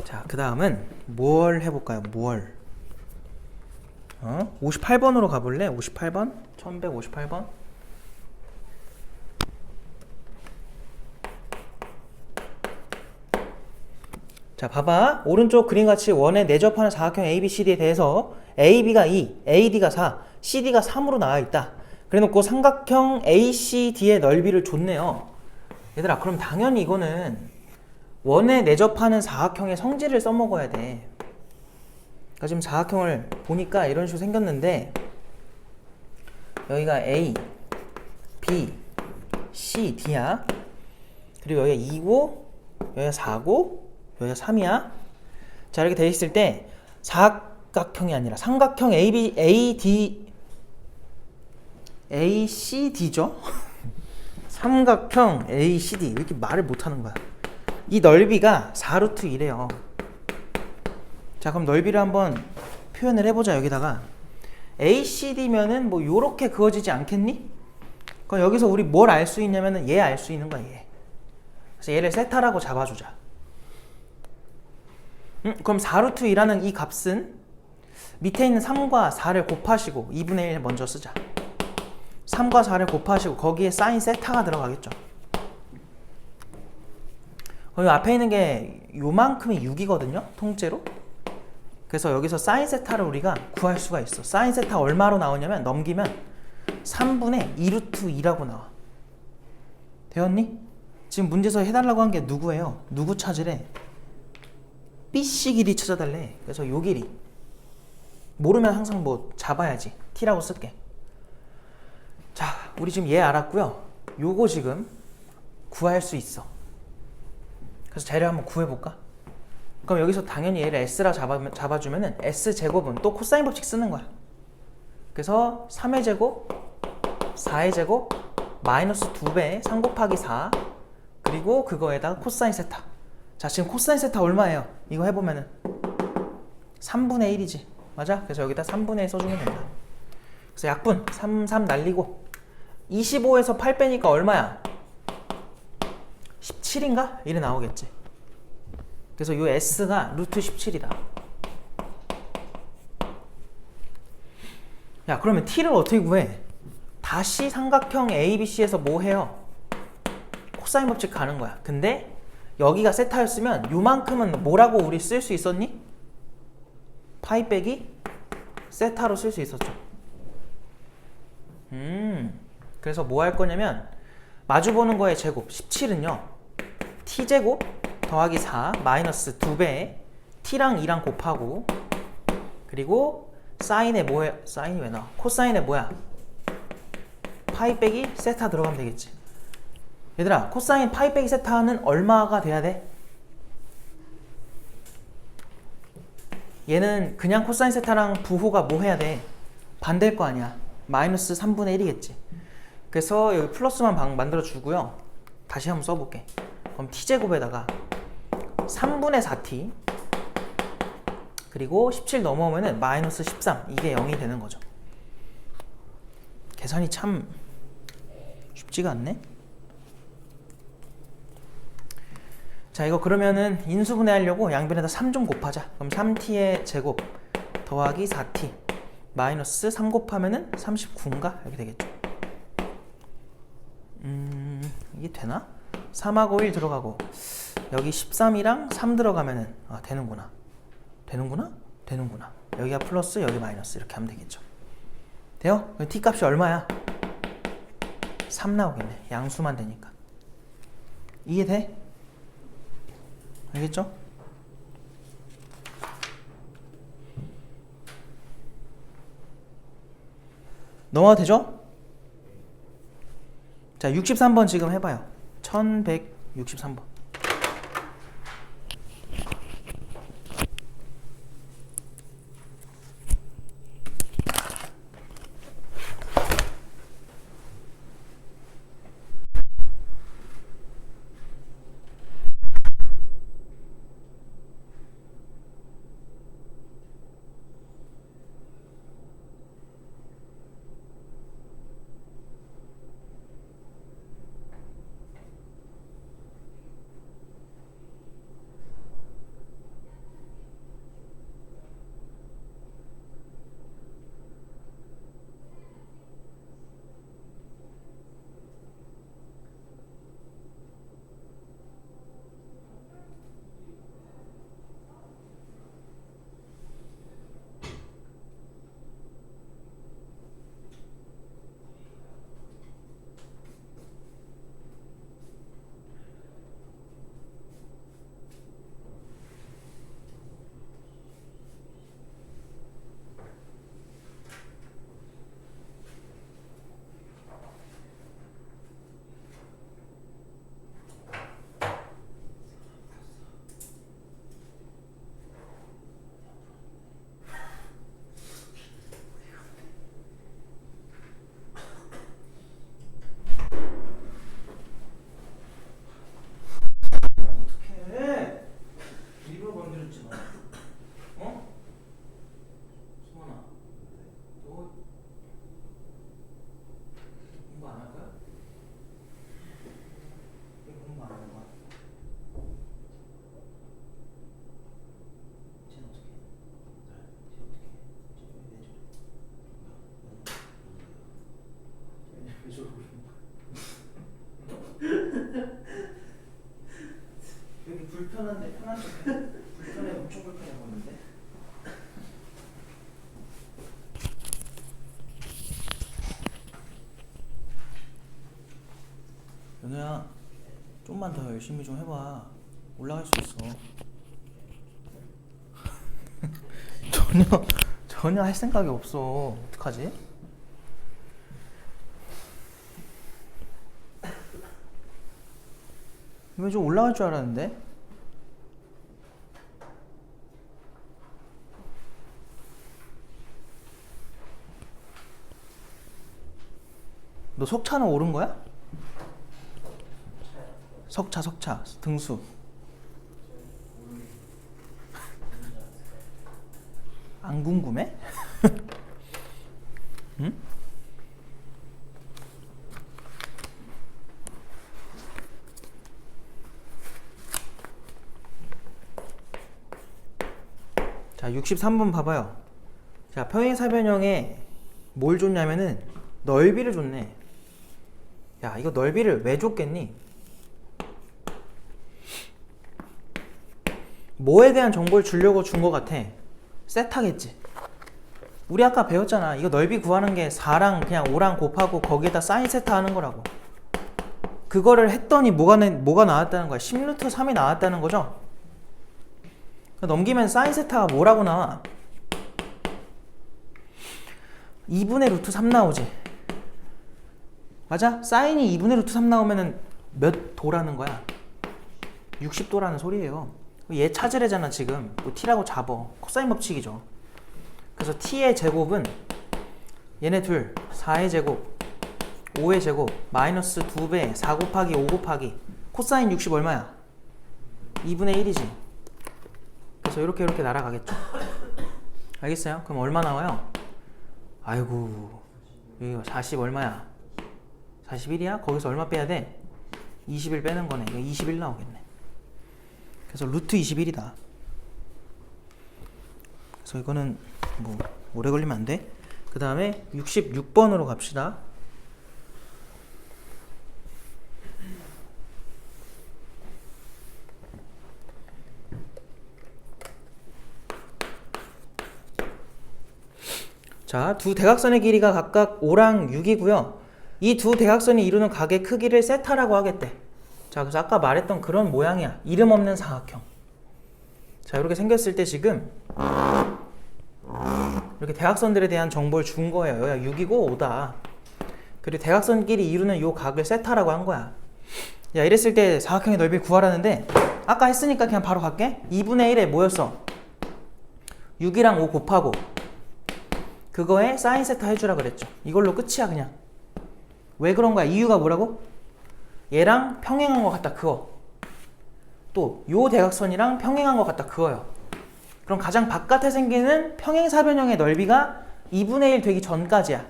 자, 그 다음은 뭘 해볼까요? 58번으로 가볼래? 58번? 1158번? 자, 봐봐. 오른쪽 그림같이 원에 내접하는 사각형 ABCD에 대해서 AB가 2, AD가 4, CD가 3으로 나와 있다. 그래놓고 삼각형 ACD의 넓이를 줬네요. 얘들아, 그럼 당연히 이거는 원에 내접하는 사각형의 성질을 써먹어야 돼. 그러니까 지금 사각형을 보니까 이런 식으로 생겼는데 여기가 A, B, C, D야. 그리고 여기가 2고 여기가 4고 여기가 3이야. 자, 이렇게 돼 있을 때 사각형이 아니라 삼각형 ACD죠? 삼각형 ACD. 왜 이렇게 말을 못하는 거야? 이 넓이가 4루트 1이에요. 자, 그럼 넓이를 한번 표현을 해보자. 여기다가 ACD면은 뭐 요렇게 그어지지 않겠니? 그럼 여기서 우리 뭘 알 수 있냐면은 얘 알 수 있는 거야, 얘. 그래서 얘를 세타라고 잡아주자. 그럼 4루트 2라는 이 값은 밑에 있는 3과 4를 곱하시고 2분의 1 먼저 쓰자. 3과 4를 곱하시고 거기에 사인 세타가 들어가겠죠. 그럼 앞에 있는 게 요만큼이 6이거든요, 통째로. 그래서 여기서 사인 세타를 우리가 구할 수가 있어. 사인 세타 얼마로 나오냐면 넘기면 3분의 2루트 2라고 나와. 되었니? 지금 문제에서 해달라고 한 게 누구예요? 누구 찾으래? BC 길이 찾아달래. 그래서 요 길이. 모르면 항상 뭐 잡아야지. T라고 쓸게. 자, 우리 지금 얘 알았고요. 요거 지금 구할 수 있어. 그래서 쟤를 한번 구해볼까? 그럼 여기서 당연히 얘를 S라 잡아주면은 S제곱은 또 코사인 법칙 쓰는 거야. 그래서 3의 제곱, 4의 제곱, 마이너스 2배, 3 곱하기 4, 그리고 그거에다가 코사인 세타. 자, 지금 코사인 세타 얼마예요? 이거 해보면은 3분의 1이지. 맞아? 그래서 여기다 3분의 1 써주면 된다. 그래서 약분 3 날리고 25에서 8 빼니까 얼마야? 17인가? 이래 나오겠지. 그래서 요 S가 루트 17이다. 야, 그러면 T를 어떻게 구해? 다시 삼각형 ABC에서 뭐 해요? 코사인 법칙 가는 거야. 근데 여기가 세타였으면 요만큼은 뭐라고 우리 쓸 수 있었니? 파이 빼기 세타로 쓸 수 있었죠. 그래서 뭐 할 거냐면 마주보는 거의 제곱 17은요 t제곱 더하기 4 마이너스 2배 t랑 2랑 곱하고 그리고 사인에 뭐야? 사인이 왜 나와? 코사인에 뭐야? 파이 빼기 세타 들어가면 되겠지. 얘들아, 코사인 파이 빼기 세타는 얼마가 돼야 돼? 얘는 그냥 코사인 세타랑 부호가 뭐 해야 돼? 반대일 거 아니야. 마이너스 3분의 1이겠지. 그래서 여기 플러스만 만들어 주고요. 다시 한번 써볼게. 그럼 t제곱에다가 3분의 4t 그리고 17 넘어오면은 마이너스 13 이게 0이 되는 거죠. 계산이 참 쉽지가 않네. 자, 이거 그러면은 인수분해 하려고 양변에다 3 좀 곱하자. 그럼 3t의 제곱 더하기 4t 마이너스 3 곱하면은 39인가? 이렇게 되겠죠. 이게 되나? 3하고 1 들어가고 여기 13이랑 3 들어가면은 되는구나. 되는구나. 여기가 플러스 여기 마이너스 이렇게 하면 되겠죠. 돼요? 그럼 t 값이 얼마야? 3 나오겠네. 양수만 되니까. 이해돼? 알겠죠? 넘어가도 되죠? 자, 63번 지금 해봐요. 1163번. 연우야, 좀만 더 열심히 좀 해봐. 올라갈 수 있어. 전혀 할 생각이 없어. 어떡하지? 이거 좀 올라갈 줄 알았는데? 너 석차는 오른 거야? 석차 등수 안 궁금해? 응? 자, 63번 봐봐요. 자, 평행사변형에 뭘 줬냐면은 넓이를 줬네. 야, 이거 넓이를 왜 줬겠니? 뭐에 대한 정보를 주려고 준 것 같아? 세타겠지. 우리 아까 배웠잖아. 이거 넓이 구하는 게 4랑 그냥 5랑 곱하고 거기에다 사인 세타 하는 거라고. 그거를 했더니 뭐가 나왔다는 거야? 10루트 3이 나왔다는 거죠? 넘기면 사인 세타가 뭐라고 나와? 2분의 루트 3 나오지. 맞아? 사인이 2분의 루트 3 나오면은 몇 도라는 거야? 60도라는 소리예요. 얘 찾으래잖아 지금. 뭐 t라고 잡어. 코사인 법칙이죠. 그래서 t의 제곱은 얘네 둘 4의 제곱 5의 제곱 마이너스 2배 4 곱하기 5 곱하기 코사인 60 얼마야? 2분의 1이지. 그래서 이렇게 날아가겠죠. 알겠어요? 그럼 얼마 나와요? 아이고, 이거 40 얼마야? 41이야? 거기서 얼마 빼야 돼? 21 빼는 거네. 이거 21 나오겠네. 그래서 루트 21이다. 그래서 이거는 뭐 오래 걸리면 안 돼. 그 다음에 66번으로 갑시다. 자, 두 대각선의 길이가 각각 5랑 6이고요. 이 두 대각선이 이루는 각의 크기를 세타라고 하겠대. 자, 그래서 아까 말했던 그런 모양이야. 이름 없는 사각형. 자, 이렇게 생겼을 때 지금 이렇게 대각선들에 대한 정보를 준 거예요. 여기가 6이고 5다. 그리고 대각선끼리 이루는 이 각을 세타라고 한 거야. 야, 이랬을 때 사각형의 넓이를 구하라는데 아까 했으니까 그냥 바로 갈게. 2분의 1에 뭐였어? 6이랑 5 곱하고 그거에 사인 세타 해주라 그랬죠. 이걸로 끝이야 그냥. 왜 그런 거야? 이유가 뭐라고? 얘랑 평행한 것 같다 그거. 또 요 대각선이랑 평행한 것 같다 그거요. 그럼 가장 바깥에 생기는 평행사변형의 넓이가 2분의 1 되기 전까지야.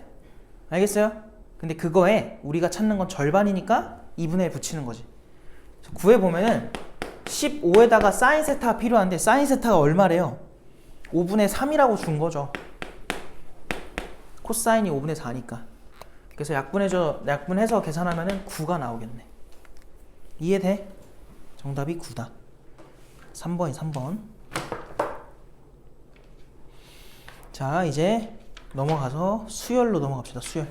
알겠어요? 근데 그거에 우리가 찾는 건 절반이니까 2분의 1 붙이는 거지. 구해보면은 15에다가 사인 세타가 필요한데 사인 세타가 얼마래요? 5분의 3이라고 준 거죠. 코사인이 5분의 4니까. 그래서 약분해서 계산하면은 9가 나오겠네. 이해돼? 정답이 9다. 3번이 3번. 자, 이제 넘어가서 수열로 넘어갑시다. 수열.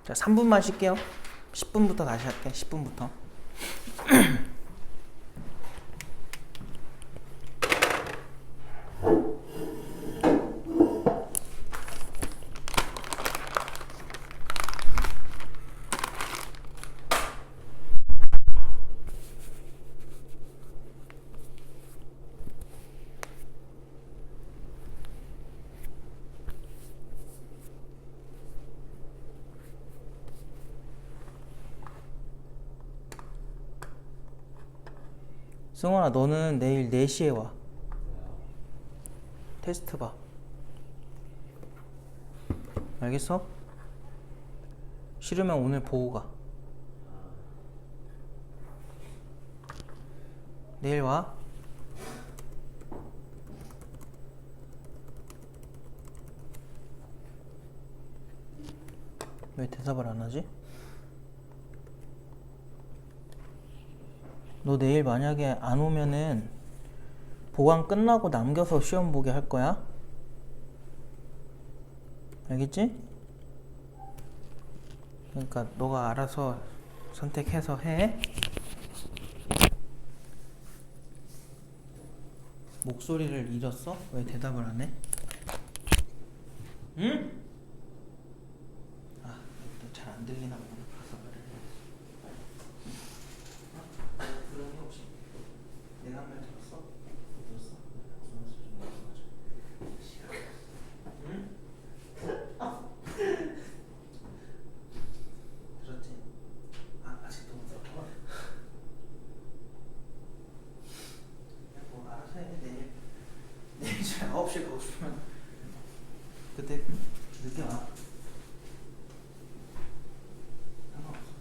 자, 3분만 쉴게요. 10분부터 다시 할게. 10분부터. 승원아, 너는 내일 4시에 와. 테스트 봐. 알겠어? 싫으면 오늘 보고 가. 내일 와. 왜 대답을 안 하지? 너 내일 만약에 안 오면은 보강 끝나고 남겨서 시험 보게 할 거야? 알겠지? 그러니까 너가 알아서 선택해서 해. 목소리를 잃었어? 왜 대답을 안 해? 응? 아, 잘 안 들리나 보네. 가서 말을 해. 그러니 혹시 내가 한 말 들었어? 들었어? 응? 들었지? 아, 아직도 못 들었구나. 뭐 알아서 해. 내일 집에 9시에 가고 싶으면 그때 늦게 와. 상관없어.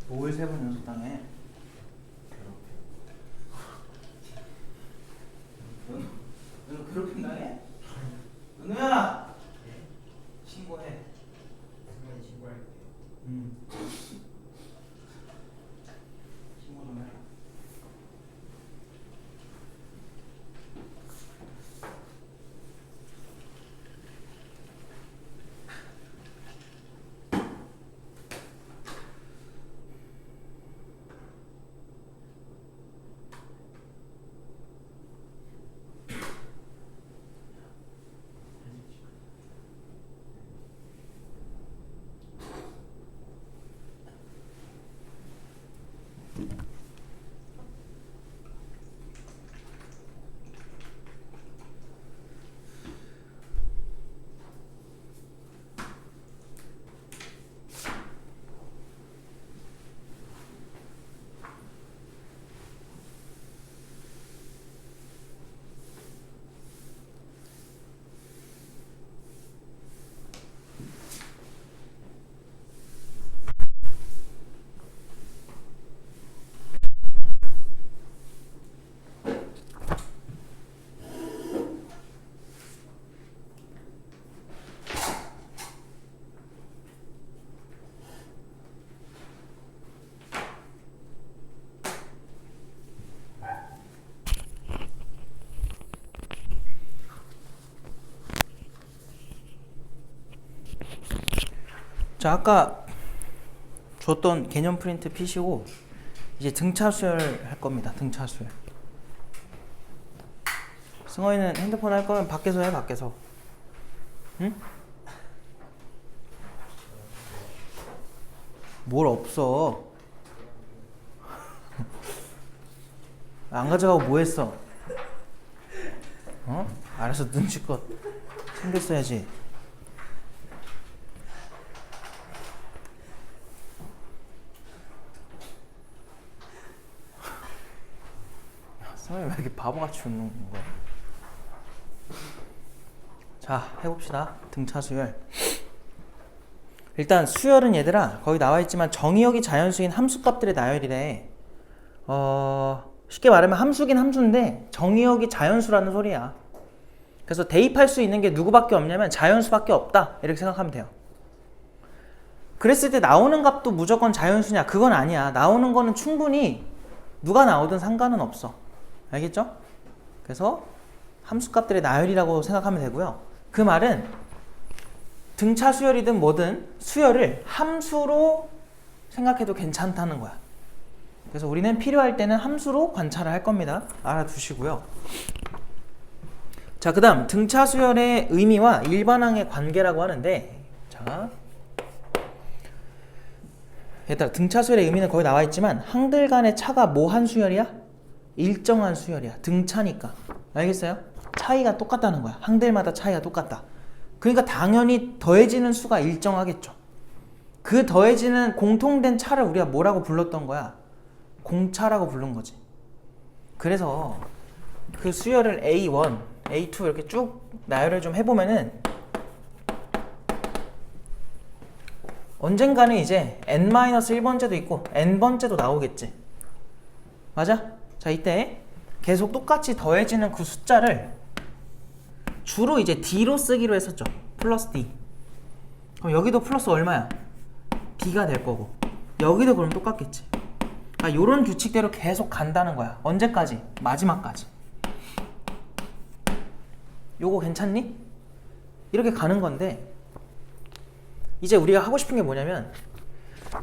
뭘 3번 연속 당해? 너 괴롭힘 당해? 은우야! 신고해. 승관이 신고할게요. 신고 좀 해라. 자, 아까 줬던 개념 프린트 피시고 이제 등차 수열 할 겁니다. 등차 수열. 승호이는 핸드폰 할 거면 밖에서 해, 밖에서. 응? 뭘 없어. 안 가져가고 뭐 했어? 어? 알아서 눈치껏 챙겼어야지. 선생님 왜 이렇게 바보같이 웃는 거야? 자, 해봅시다. 등차 수열. 일단 수열은 얘들아 거기 나와있지만 정의역이 자연수인 함수값들의 나열이래. 쉽게 말하면 함수긴 함수인데 정의역이 자연수라는 소리야. 그래서 대입할 수 있는 게 누구밖에 없냐면 자연수밖에 없다 이렇게 생각하면 돼요. 그랬을 때 나오는 값도 무조건 자연수냐? 그건 아니야. 나오는 거는 충분히 누가 나오든 상관은 없어. 알겠죠? 그래서 함수값들의 나열이라고 생각하면 되고요. 그 말은 등차 수열이든 뭐든 수열을 함수로 생각해도 괜찮다는 거야. 그래서 우리는 필요할 때는 함수로 관찰을 할 겁니다. 알아두시고요. 자, 그 다음 등차 수열의 의미와 일반항의 관계라고 하는데, 자, 얘들아 등차 수열의 의미는 거기 나와 있지만 항들 간의 차가 뭐 한 수열이야? 일정한 수열이야. 등차니까. 알겠어요? 차이가 똑같다는 거야. 항들마다 차이가 똑같다. 그러니까 당연히 더해지는 수가 일정하겠죠. 그 더해지는 공통된 차를 우리가 뭐라고 불렀던 거야? 공차라고 부른 거지. 그래서 그 수열을 A1, A2 이렇게 쭉 나열을 좀 해보면은 언젠가는 이제 n-1번째도 있고 n번째도 나오겠지. 맞아? 자, 이때 계속 똑같이 더해지는 그 숫자를 주로 이제 D로 쓰기로 했었죠. 플러스 D. 그럼 여기도 플러스 얼마야? D가 될 거고 여기도 그럼 똑같겠지. 아, 요런 규칙대로 계속 간다는 거야. 언제까지? 마지막까지. 요거 괜찮니? 이렇게 가는 건데 이제 우리가 하고 싶은 게 뭐냐면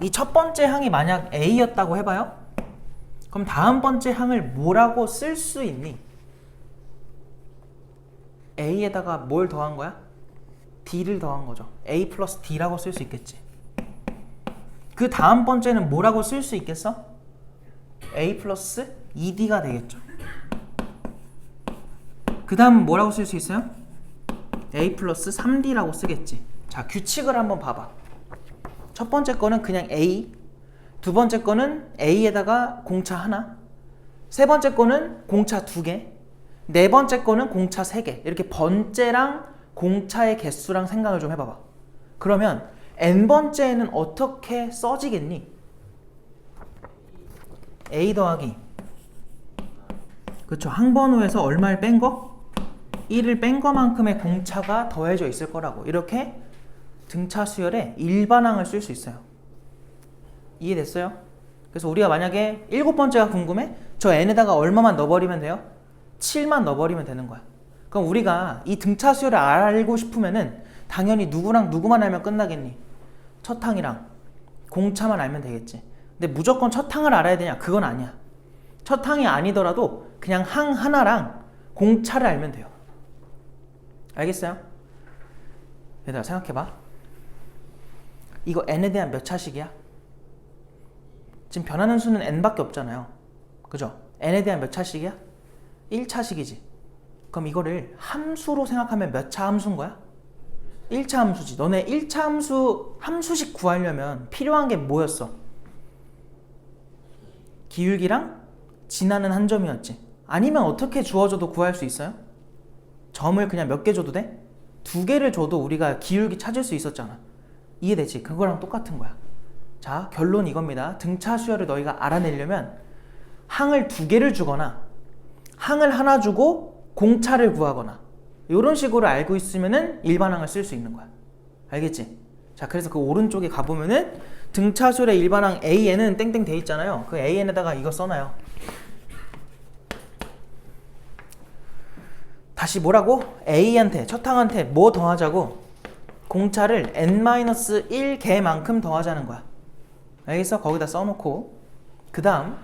이 첫 번째 항이 만약 A였다고 해봐요. 그럼 다음 번째 항을 뭐라고 쓸 수 있니? A에다가 뭘 더한 거야? D를 더한 거죠. A 플러스 D라고 쓸 수 있겠지. 그 다음 번째는 뭐라고 쓸 수 있겠어? A 플러스 2D가 되겠죠. 그 다음 뭐라고 쓸 수 있어요? A 플러스 3D라고 쓰겠지. 자, 규칙을 한번 봐봐. 첫 번째 거는 그냥 A, 두 번째 거는 A에다가 공차 하나, 세 번째 거는 공차 2개, 네 번째 거는 공차 3개. 이렇게 번째랑 공차의 개수랑 생각을 좀 해봐봐. 그러면 n번째에는 어떻게 써지겠니? A 더하기, 그쵸, 항번호에서 얼마를 뺀 거? 1을 뺀 거만큼의 공차가 더해져 있을 거라고. 이렇게 등차 수열에 일반항을 쓸 수 있어요. 이해됐어요? 그래서 우리가 만약에 7번째가 궁금해? 저 n에다가 얼마만 넣어버리면 돼요? 7만 넣어버리면 되는 거야. 그럼 우리가 이 등차 수열을 알고 싶으면은 당연히 누구랑 누구만 알면 끝나겠니? 첫 항이랑 공차만 알면 되겠지. 근데 무조건 첫 항을 알아야 되냐? 그건 아니야. 첫 항이 아니더라도 그냥 항 하나랑 공차를 알면 돼요. 알겠어요? 얘들아 생각해봐. 이거 n에 대한 몇 차식이야? 지금 변하는 수는 n밖에 없잖아요. 그죠? n에 대한 몇 차식이야? 1차식이지. 그럼 이거를 함수로 생각하면 몇 차 함수인 거야? 1차 함수지. 너네 1차 함수식 구하려면 필요한 게 뭐였어? 기울기랑 지나는 한 점이었지. 아니면 어떻게 주어줘도 구할 수 있어요? 점을 그냥 몇 개 줘도 돼? 2개를 줘도 우리가 기울기 찾을 수 있었잖아. 이해되지? 그거랑 똑같은 거야. 자, 결론 이겁니다. 등차 수열을 너희가 알아내려면 항을 2개를 주거나 항을 하나 주고 공차를 구하거나 이런 식으로 알고 있으면은 일반항을 쓸 수 있는 거야. 알겠지? 자, 그래서 그 오른쪽에 가보면은 등차 수열의 일반항 AN은 땡땡 돼 있잖아요. 그 AN에다가 이거 써놔요. 다시 뭐라고? A한테, 첫 항한테 뭐 더하자고? 공차를 n-1개만큼 더하자는 거야. 알겠어? 거기다 써놓고 그 다음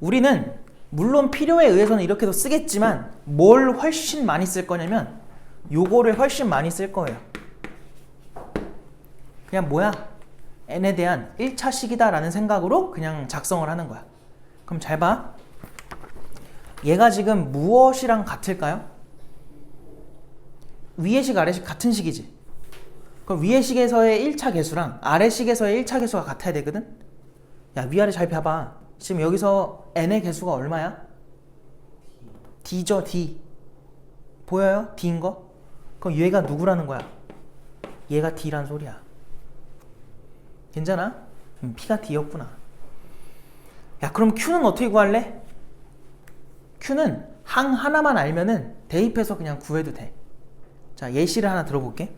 우리는 물론 필요에 의해서는 이렇게도 쓰겠지만 뭘 훨씬 많이 쓸 거냐면 요거를 훨씬 많이 쓸 거예요. 그냥 뭐야? n에 대한 1차식이다 라는 생각으로 그냥 작성을 하는 거야. 그럼 잘 봐. 얘가 지금 무엇이랑 같을까요? 위의 식 아래 식 같은 식이지. 그럼 위의 식에서의 1차 개수랑 아래 식에서의 1차 개수가 같아야 되거든. 야, 위아래 잘 봐봐. 지금 여기서 n의 개수가 얼마야? D죠, D. 보여요? D인 거? 그럼 얘가 누구라는 거야? 얘가 D란 소리야. 괜찮아? P가 D였구나. 야, 그럼 Q는 어떻게 구할래? Q는 항 하나만 알면은 대입해서 그냥 구해도 돼. 자, 예시를 하나 들어볼게.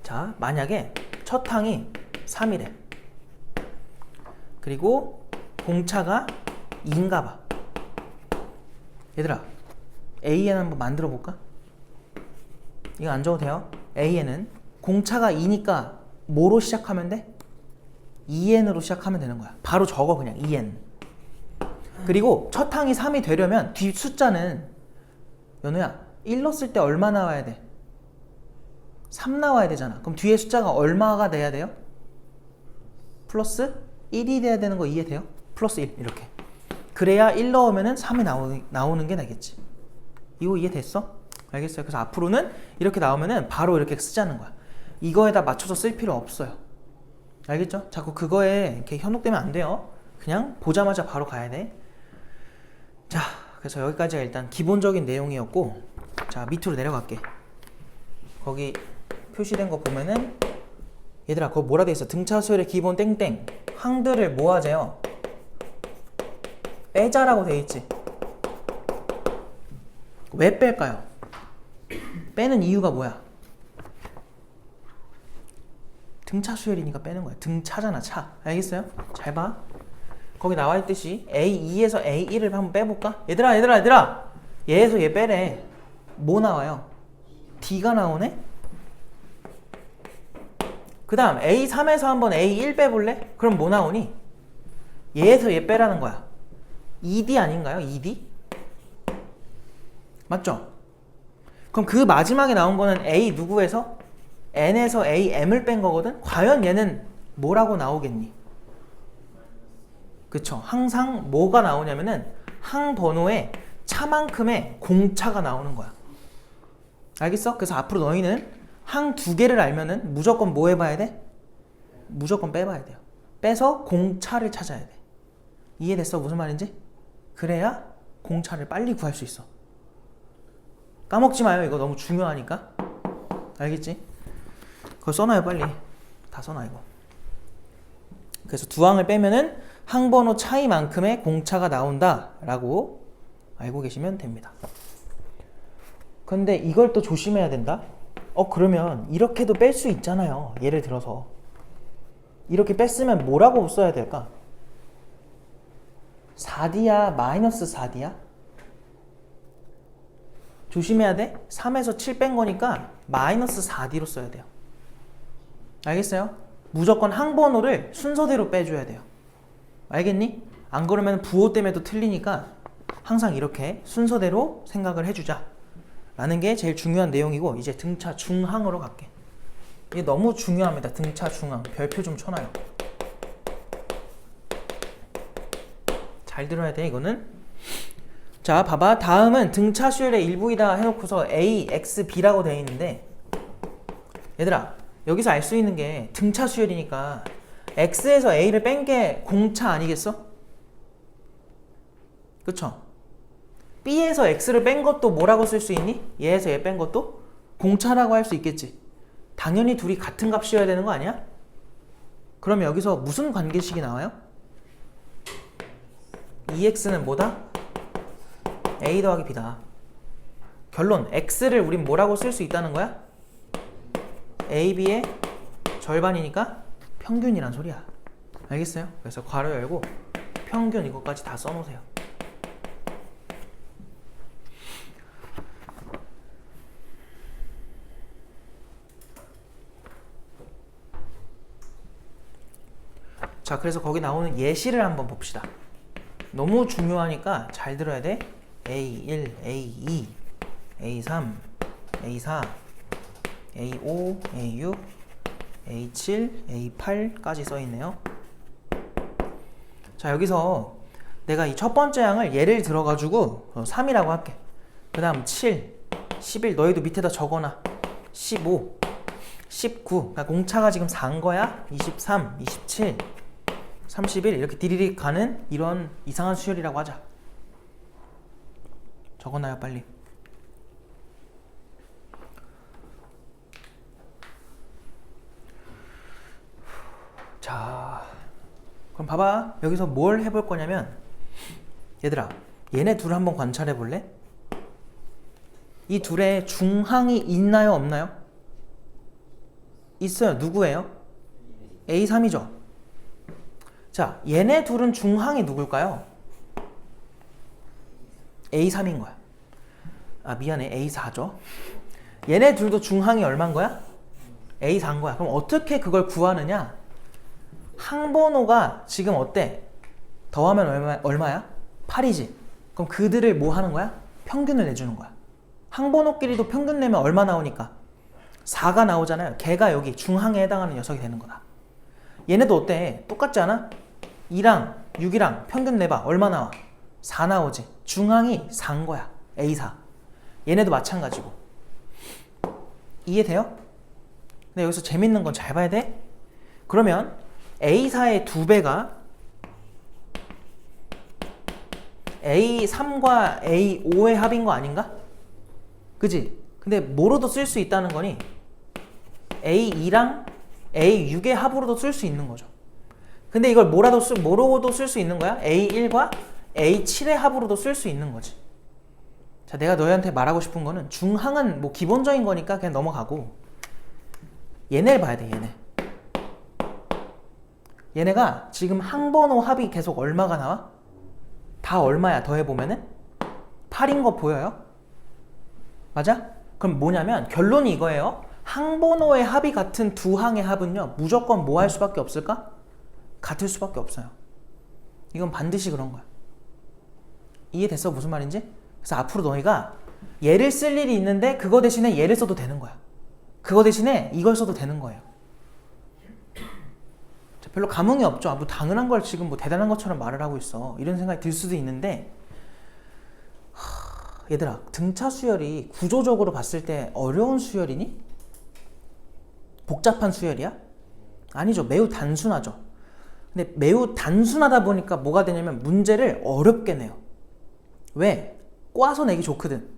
자, 만약에 첫 항이 3이래. 그리고 공차가 2인가 봐. 얘들아, AN 한번 만들어 볼까? 이거 안 적어도 돼요. AN은 공차가 2니까 뭐로 시작하면 돼? EN으로 시작하면 되는 거야. 바로 적어 그냥 EN. 그리고 첫 항이 3이 되려면 뒤 숫자는 연우야 1 넣었을 때 얼마 나와야 돼? 3 나와야 되잖아. 그럼 뒤에 숫자가 얼마가 돼야 돼요? 플러스 1이 돼야 되는 거 이해돼요? 플러스 1 이렇게. 그래야 1 넣으면 3이 나오는 게 되겠지. 이거 이해됐어? 알겠어요? 그래서 앞으로는 이렇게 나오면 바로 이렇게 쓰자는 거야. 이거에다 맞춰서 쓸 필요 없어요. 알겠죠? 자꾸 그거에 이렇게 현혹되면 안 돼요. 그냥 보자마자 바로 가야 돼. 자, 그래서 여기까지가 일단 기본적인 내용이었고, 자, 밑으로 내려갈게. 거기 표시된 거 보면은 얘들아, 그거 뭐라 돼 있어? 등차 수열의 기본 땡땡 항들을 뭐 하재요? 빼자라고 돼 있지. 왜 뺄까요? 빼는 이유가 뭐야? 등차 수열이니까 빼는 거야. 등차잖아, 차. 알겠어요? 잘 봐. 거기 나와 있듯이 A2에서 A1을 한번 빼볼까? 얘들아 얘에서 얘 빼래. 뭐 나와요? D가 나오네? 그 다음 A3에서 한번 A1 빼볼래? 그럼 뭐 나오니? 얘에서 얘 빼라는 거야. 2D 아닌가요? 2D? 맞죠? 그럼 그 마지막에 나온 거는 A 누구에서? N에서 AM을 뺀 거거든? 과연 얘는 뭐라고 나오겠니? 그쵸? 항상 뭐가 나오냐면은 항 번호에 차만큼의 공차가 나오는 거야. 알겠어? 그래서 앞으로 너희는 항 2개를 알면은 무조건 뭐 해봐야 돼? 무조건 빼봐야 돼요. 빼서 공차를 찾아야 돼. 이해됐어? 무슨 말인지? 그래야 공차를 빨리 구할 수 있어. 까먹지 마요. 이거 너무 중요하니까. 알겠지? 그거 써놔요, 빨리. 다 써놔, 이거. 그래서 두 항을 빼면은 항번호 차이만큼의 공차가 나온다 라고 알고 계시면 됩니다. 근데 이걸 또 조심해야 된다? 그러면 이렇게도 뺄 수 있잖아요. 예를 들어서 이렇게 뺐으면 뭐라고 써야 될까? 4D야? 마이너스 4D야? 조심해야 돼. 3에서 7 뺀 거니까 마이너스 4D로 써야 돼요. 알겠어요? 무조건 항번호를 순서대로 빼줘야 돼요. 알겠니? 안 그러면 부호 때문에도 틀리니까 항상 이렇게 순서대로 생각을 해주자 라는 게 제일 중요한 내용이고, 이제 등차 중항으로 갈게. 이게 너무 중요합니다. 등차 중항. 별표 좀 쳐놔요. 잘 들어야 돼, 이거는. 자, 봐봐. 다음은 등차 수열의 일부이다 해놓고서 A, X, B라고 되어 있는데, 얘들아, 여기서 알 수 있는 게 등차 수열이니까 X에서 A를 뺀 게 공차 아니겠어? 그쵸? B에서 X를 뺀 것도 뭐라고 쓸 수 있니? 얘에서 얘 뺀 것도 공차라고 할 수 있겠지. 당연히 둘이 같은 값이어야 되는 거 아니야? 그러면 여기서 무슨 관계식이 나와요? EX는 뭐다? A 더하기 B다. 결론, X를 우린 뭐라고 쓸 수 있다는 거야? AB의 절반이니까 평균이란 소리야. 알겠어요? 그래서 괄호 열고 평균 이것까지 다 써놓으세요. 자, 그래서 거기 나오는 예시를 한번 봅시다. 너무 중요하니까 잘 들어야 돼. A1, A2, A3, A4, A5, A6, A7, A8까지 써있네요. 자, 여기서 내가 이 첫 번째 항을 예를 들어가지고 3이라고 할게. 그 다음 7, 11 너희도 밑에다 적어놔. 15, 19 그러니까 공차가 지금 4인 거야. 23, 27, 31 이렇게 디리릭 가는 이런 이상한 수열이라고 하자. 적어놔요 빨리. 자, 그럼 봐봐. 여기서 뭘 해볼 거냐면, 얘들아, 얘네 둘 한번 관찰해 볼래? 이 둘의 중항이 있나요, 없나요? 있어요. 누구예요? A3이죠. 자, 얘네 둘은 중항이 누굴까요? A3인 거야. 아, 미안해. A4죠. 얘네 둘도 중항이 얼마인 거야? A4인 거야. 그럼 어떻게 그걸 구하느냐? 항번호가 지금 어때? 더하면 얼마야? 8이지. 그럼 그들을 뭐 하는 거야? 평균을 내주는 거야. 항번호끼리도 평균 내면 얼마 나오니까? 4가 나오잖아요. 걔가 여기 중항에 해당하는 녀석이 되는 거다. 얘네도 어때? 똑같지 않아? 2랑 6이랑 평균 내봐. 얼마 나와? 4 나오지. 중항이 4인 거야. A4. 얘네도 마찬가지고. 이해돼요? 근데 여기서 재밌는 건 잘 봐야 돼. 그러면 A4의 2배가 A3과 A5의 합인 거 아닌가? 그지? 근데 뭐로도 쓸 수 있다는 거니 A2랑 A6의 합으로도 쓸 수 있는 거죠. 근데 이걸 뭐로도 쓸 수 있는 거야? A1과 A7의 합으로도 쓸 수 있는 거지. 자, 내가 너희한테 말하고 싶은 거는 중항은 뭐 기본적인 거니까 그냥 넘어가고 얘네를 봐야 돼. 얘네가 지금 항번호 합이 계속 얼마가 나와? 다 얼마야? 더해보면은 8인 거 보여요? 맞아? 그럼 뭐냐면 결론이 이거예요. 항번호의 합이 같은 두 항의 합은요 무조건 뭐 할 수밖에 없을까? 같을 수밖에 없어요. 이건 반드시 그런 거야. 이해됐어? 무슨 말인지? 그래서 앞으로 너희가 얘를 쓸 일이 있는데 그거 대신에 얘를 써도 되는 거야. 그거 대신에 이걸 써도 되는 거예요. 별로 감흥이 없죠. 뭐 당연한 걸 지금 뭐 대단한 것처럼 말을 하고 있어. 이런 생각이 들 수도 있는데 얘들아, 등차 수열이 구조적으로 봤을 때 어려운 수열이니? 복잡한 수열이야? 아니죠. 매우 단순하죠. 근데 매우 단순하다 보니까 뭐가 되냐면 문제를 어렵게 내요. 왜? 꽈서 내기 좋거든.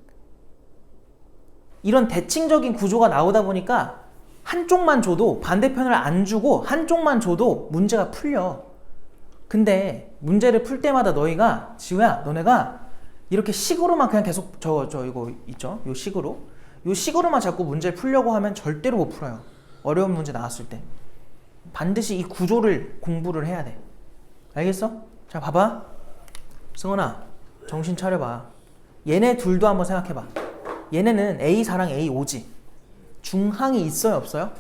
이런 대칭적인 구조가 나오다 보니까 한쪽만 줘도 반대편을 안 주고 한쪽만 줘도 문제가 풀려. 근데 문제를 풀 때마다 너희가 지우야 너네가 이렇게 식으로만 그냥 계속 이거 있죠? 요 식으로만 자꾸 문제를 풀려고 하면 절대로 못 풀어요. 어려운 문제 나왔을 때 반드시 이 구조를 공부를 해야 돼. 알겠어? 자, 봐봐. 승원아, 정신 차려봐. 얘네 둘도 한번 생각해봐. 얘네는 A4랑 A5지. 중항이 있어요, 없어요?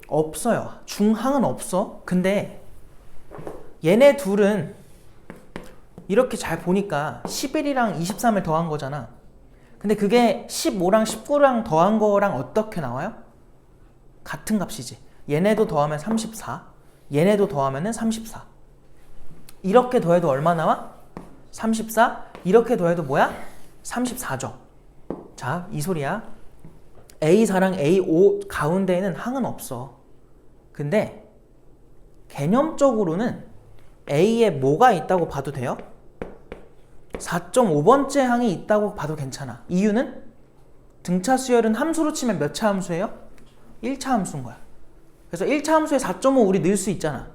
없어요. 중항은 없어. 근데 얘네 둘은 이렇게 잘 보니까 11이랑 23을 더한 거잖아. 근데 그게 15랑 19랑 더한 거랑 어떻게 나와요? 같은 값이지. 얘네도 더하면 34, 얘네도 더하면 34. 이렇게 더해도 얼마 나와? 34. 이렇게 더해도 뭐야? 34죠. 자, 이 소리야. A4랑 A5 가운데에는 항은 없어. 근데 개념적으로는 A에 뭐가 있다고 봐도 돼요? 4.5번째 항이 있다고 봐도 괜찮아. 이유는 등차 수열은 함수로 치면 몇 차 함수예요? 1차 함수인 거야. 그래서 1차 함수에 4.5 우리 넣을 수 있잖아.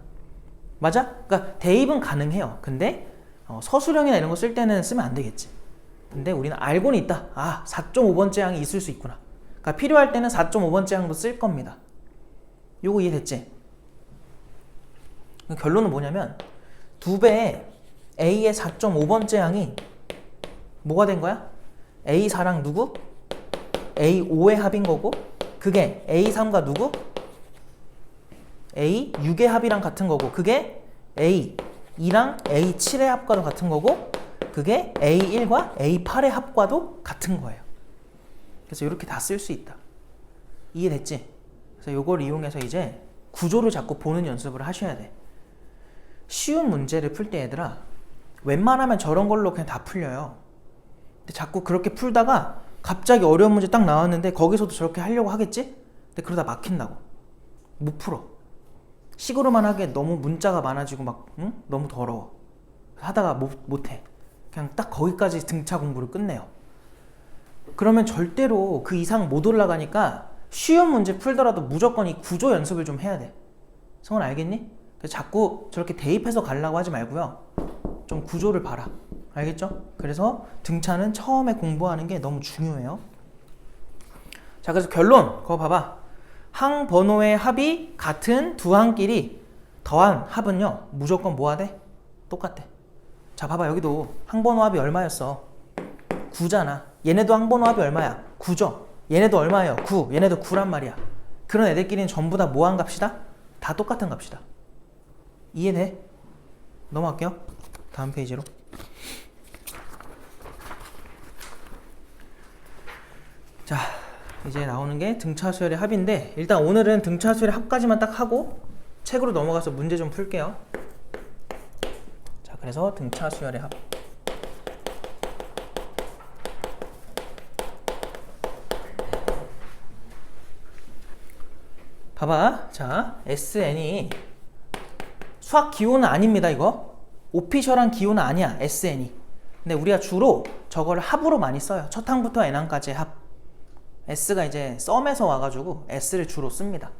맞아? 그러니까 대입은 가능해요. 근데 서술형이나 이런 거 쓸 때는 쓰면 안 되겠지. 근데 우리는 알고는 있다. 아, 4.5번째 항이 있을 수 있구나. 그러니까 필요할 때는 4.5번째 항도 쓸 겁니다. 요거 이해됐지? 결론은 뭐냐면 2배의 A의 4.5번째 항이 뭐가 된 거야? A4랑 누구? A5의 합인 거고, 그게 A3과 누구? A6의 합이랑 같은 거고, 그게 A2랑 A7의 합과도 같은 거고, 그게 A1과 A8의 합과도 같은 거예요. 그래서 이렇게 다 쓸 수 있다. 이해됐지? 그래서 이걸 이용해서 이제 구조를 자꾸 보는 연습을 하셔야 돼. 쉬운 문제를 풀 때 얘들아, 웬만하면 저런 걸로 그냥 다 풀려요. 근데 자꾸 그렇게 풀다가 갑자기 어려운 문제 딱 나왔는데 거기서도 저렇게 하려고 하겠지? 근데 그러다 막힌다고. 못 풀어. 식으로만 하기에 너무 문자가 많아지고 막 너무 더러워. 하다가 못해. 그냥 딱 거기까지 등차 공부를 끝내요. 그러면 절대로 그 이상 못 올라가니까 쉬운 문제 풀더라도 무조건 이 구조 연습을 좀 해야 돼. 성은 알겠니? 그래서 자꾸 저렇게 대입해서 가려고 하지 말고요. 좀 구조를 봐라. 알겠죠? 그래서 등차는 처음에 공부하는 게 너무 중요해요. 자, 그래서 결론 그거 봐봐. 항 번호의 합이 같은 두 항끼리 더한 합은요 무조건 뭐가 돼? 똑같대. 자, 봐봐. 여기도 항 번호 합이 얼마였어? 9잖아. 얘네도 항 번호 합이 얼마야? 9죠. 얘네도 얼마예요? 9. 얘네도 9란 말이야. 그런 애들끼리는 전부 다 뭐한 값이다? 다 똑같은 값이다. 이해돼? 넘어갈게요. 다음 페이지로. 자, 이제 나오는 게 등차수열의 합인데 일단 오늘은 등차수열의 합까지만 딱 하고 책으로 넘어가서 문제 좀 풀게요. 자, 그래서 등차수열의 합. 봐봐. 자, SN이 수학 기호는 아닙니다. 이거 오피셜한 기호는 아니야. SN이. 근데 우리가 주로 저걸 합으로 많이 써요. 첫 항부터 n항까지의 합. S가 이제 썸에서 와가지고 S를 주로 씁니다.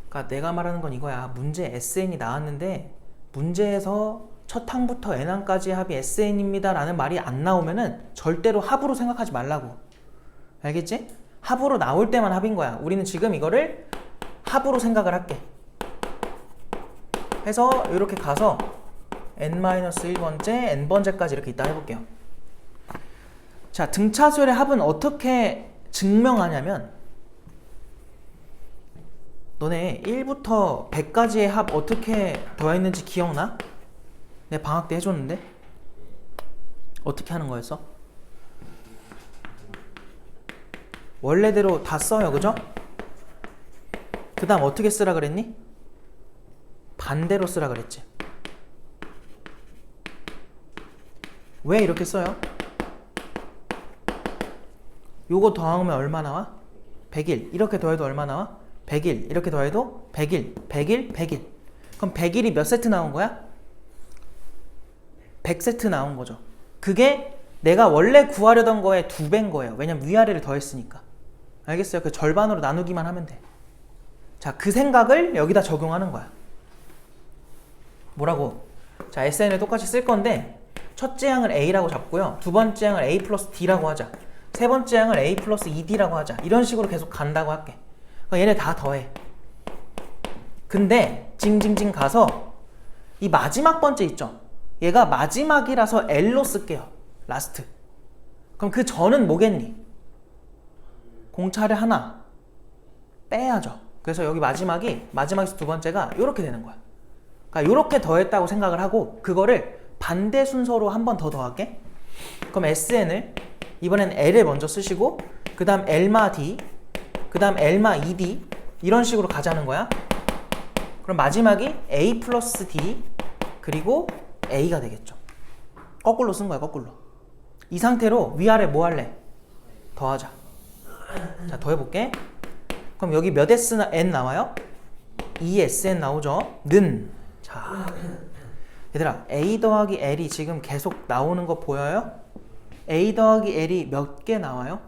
그러니까 내가 말하는 건 이거야. 문제 SN이 나왔는데 문제에서 첫 항부터 n항까지의 합이 SN입니다 라는 말이 안 나오면은 절대로 합으로 생각하지 말라고. 알겠지? 합으로 나올 때만 합인 거야. 우리는 지금 이거를 합으로 생각을 할게. 해서 이렇게 가서 n-1번째, n번째까지 이렇게 이따 해볼게요. 자, 등차수열의 합은 어떻게 증명하냐면 너네 1부터 100까지의 합 어떻게 더했는지 기억나? 내 방학 때 해줬는데 어떻게 하는 거였어? 원래대로 다 써요. 그죠? 그 다음 어떻게 쓰라 그랬니? 반대로 쓰라 그랬지. 왜 이렇게 써요? 요거 더하면 얼마 나와? 100일. 이렇게 더해도 얼마 나와? 100일. 이렇게 더해도 100일. 100일, 100일. 그럼 100일이 몇 세트 나온 거야? 100세트 나온 거죠. 그게 내가 원래 구하려던 거의 2배인 거예요. 왜냐면 위아래를 더했으니까. 알겠어요? 그 절반으로 나누기만 하면 돼. 자, 그 생각을 여기다 적용하는 거야. 뭐라고? 자, SN을 똑같이 쓸 건데 첫째 항을 A라고 잡고요. 두 번째 항을 A 플러스 D라고 하자. 세 번째 항을 A 플러스 2D라고 하자. 이런 식으로 계속 간다고 할게. 얘네 다 더해. 근데 징징징 가서 이 마지막 번째 있죠? 얘가 마지막이라서 L로 쓸게요. 라스트. 그럼 그 전은 뭐겠니? 공차를 하나 빼야죠. 그래서 여기 마지막에서 두 번째가 이렇게 되는 거야. 그러니까 이렇게 더했다고 생각을 하고 그거를 반대 순서로 한 번 더 더할게. 그럼 SN을 이번엔 L을 먼저 쓰시고 그 다음 L마 D 그 다음 L마 2D 이런 식으로 가자는 거야. 그럼 마지막이 A 플러스 D 그리고 A가 되겠죠. 거꾸로 쓴 거야. 거꾸로. 이 상태로 위아래 뭐 할래? 더하자. 자, 더해볼게. 그럼 여기 몇 SN 나와요? 2SN 나오죠. 는. 자, 얘들아 A 더하기 L이 지금 계속 나오는 거 보여요? A 더하기 L이 몇 개 나와요?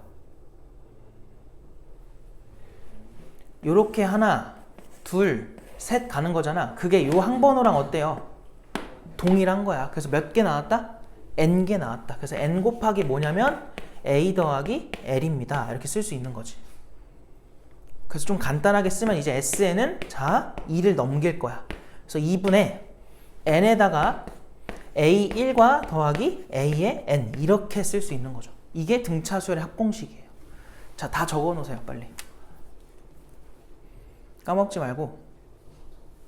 요렇게 하나, 둘, 셋 가는 거잖아. 그게 요 항번호랑 어때요? 동일한 거야. 그래서 몇 개 나왔다? N개 나왔다. 그래서 N 곱하기 뭐냐면 A 더하기 L입니다. 이렇게 쓸 수 있는 거지. 그래서 좀 간단하게 쓰면 이제 SN은 자 2를 넘길 거야. 그래서 2분의 N에다가 A1과 더하기 A의 N 이렇게 쓸 수 있는 거죠. 이게 등차수열의 합공식이에요. 자, 다 적어 놓으세요. 빨리. 까먹지 말고.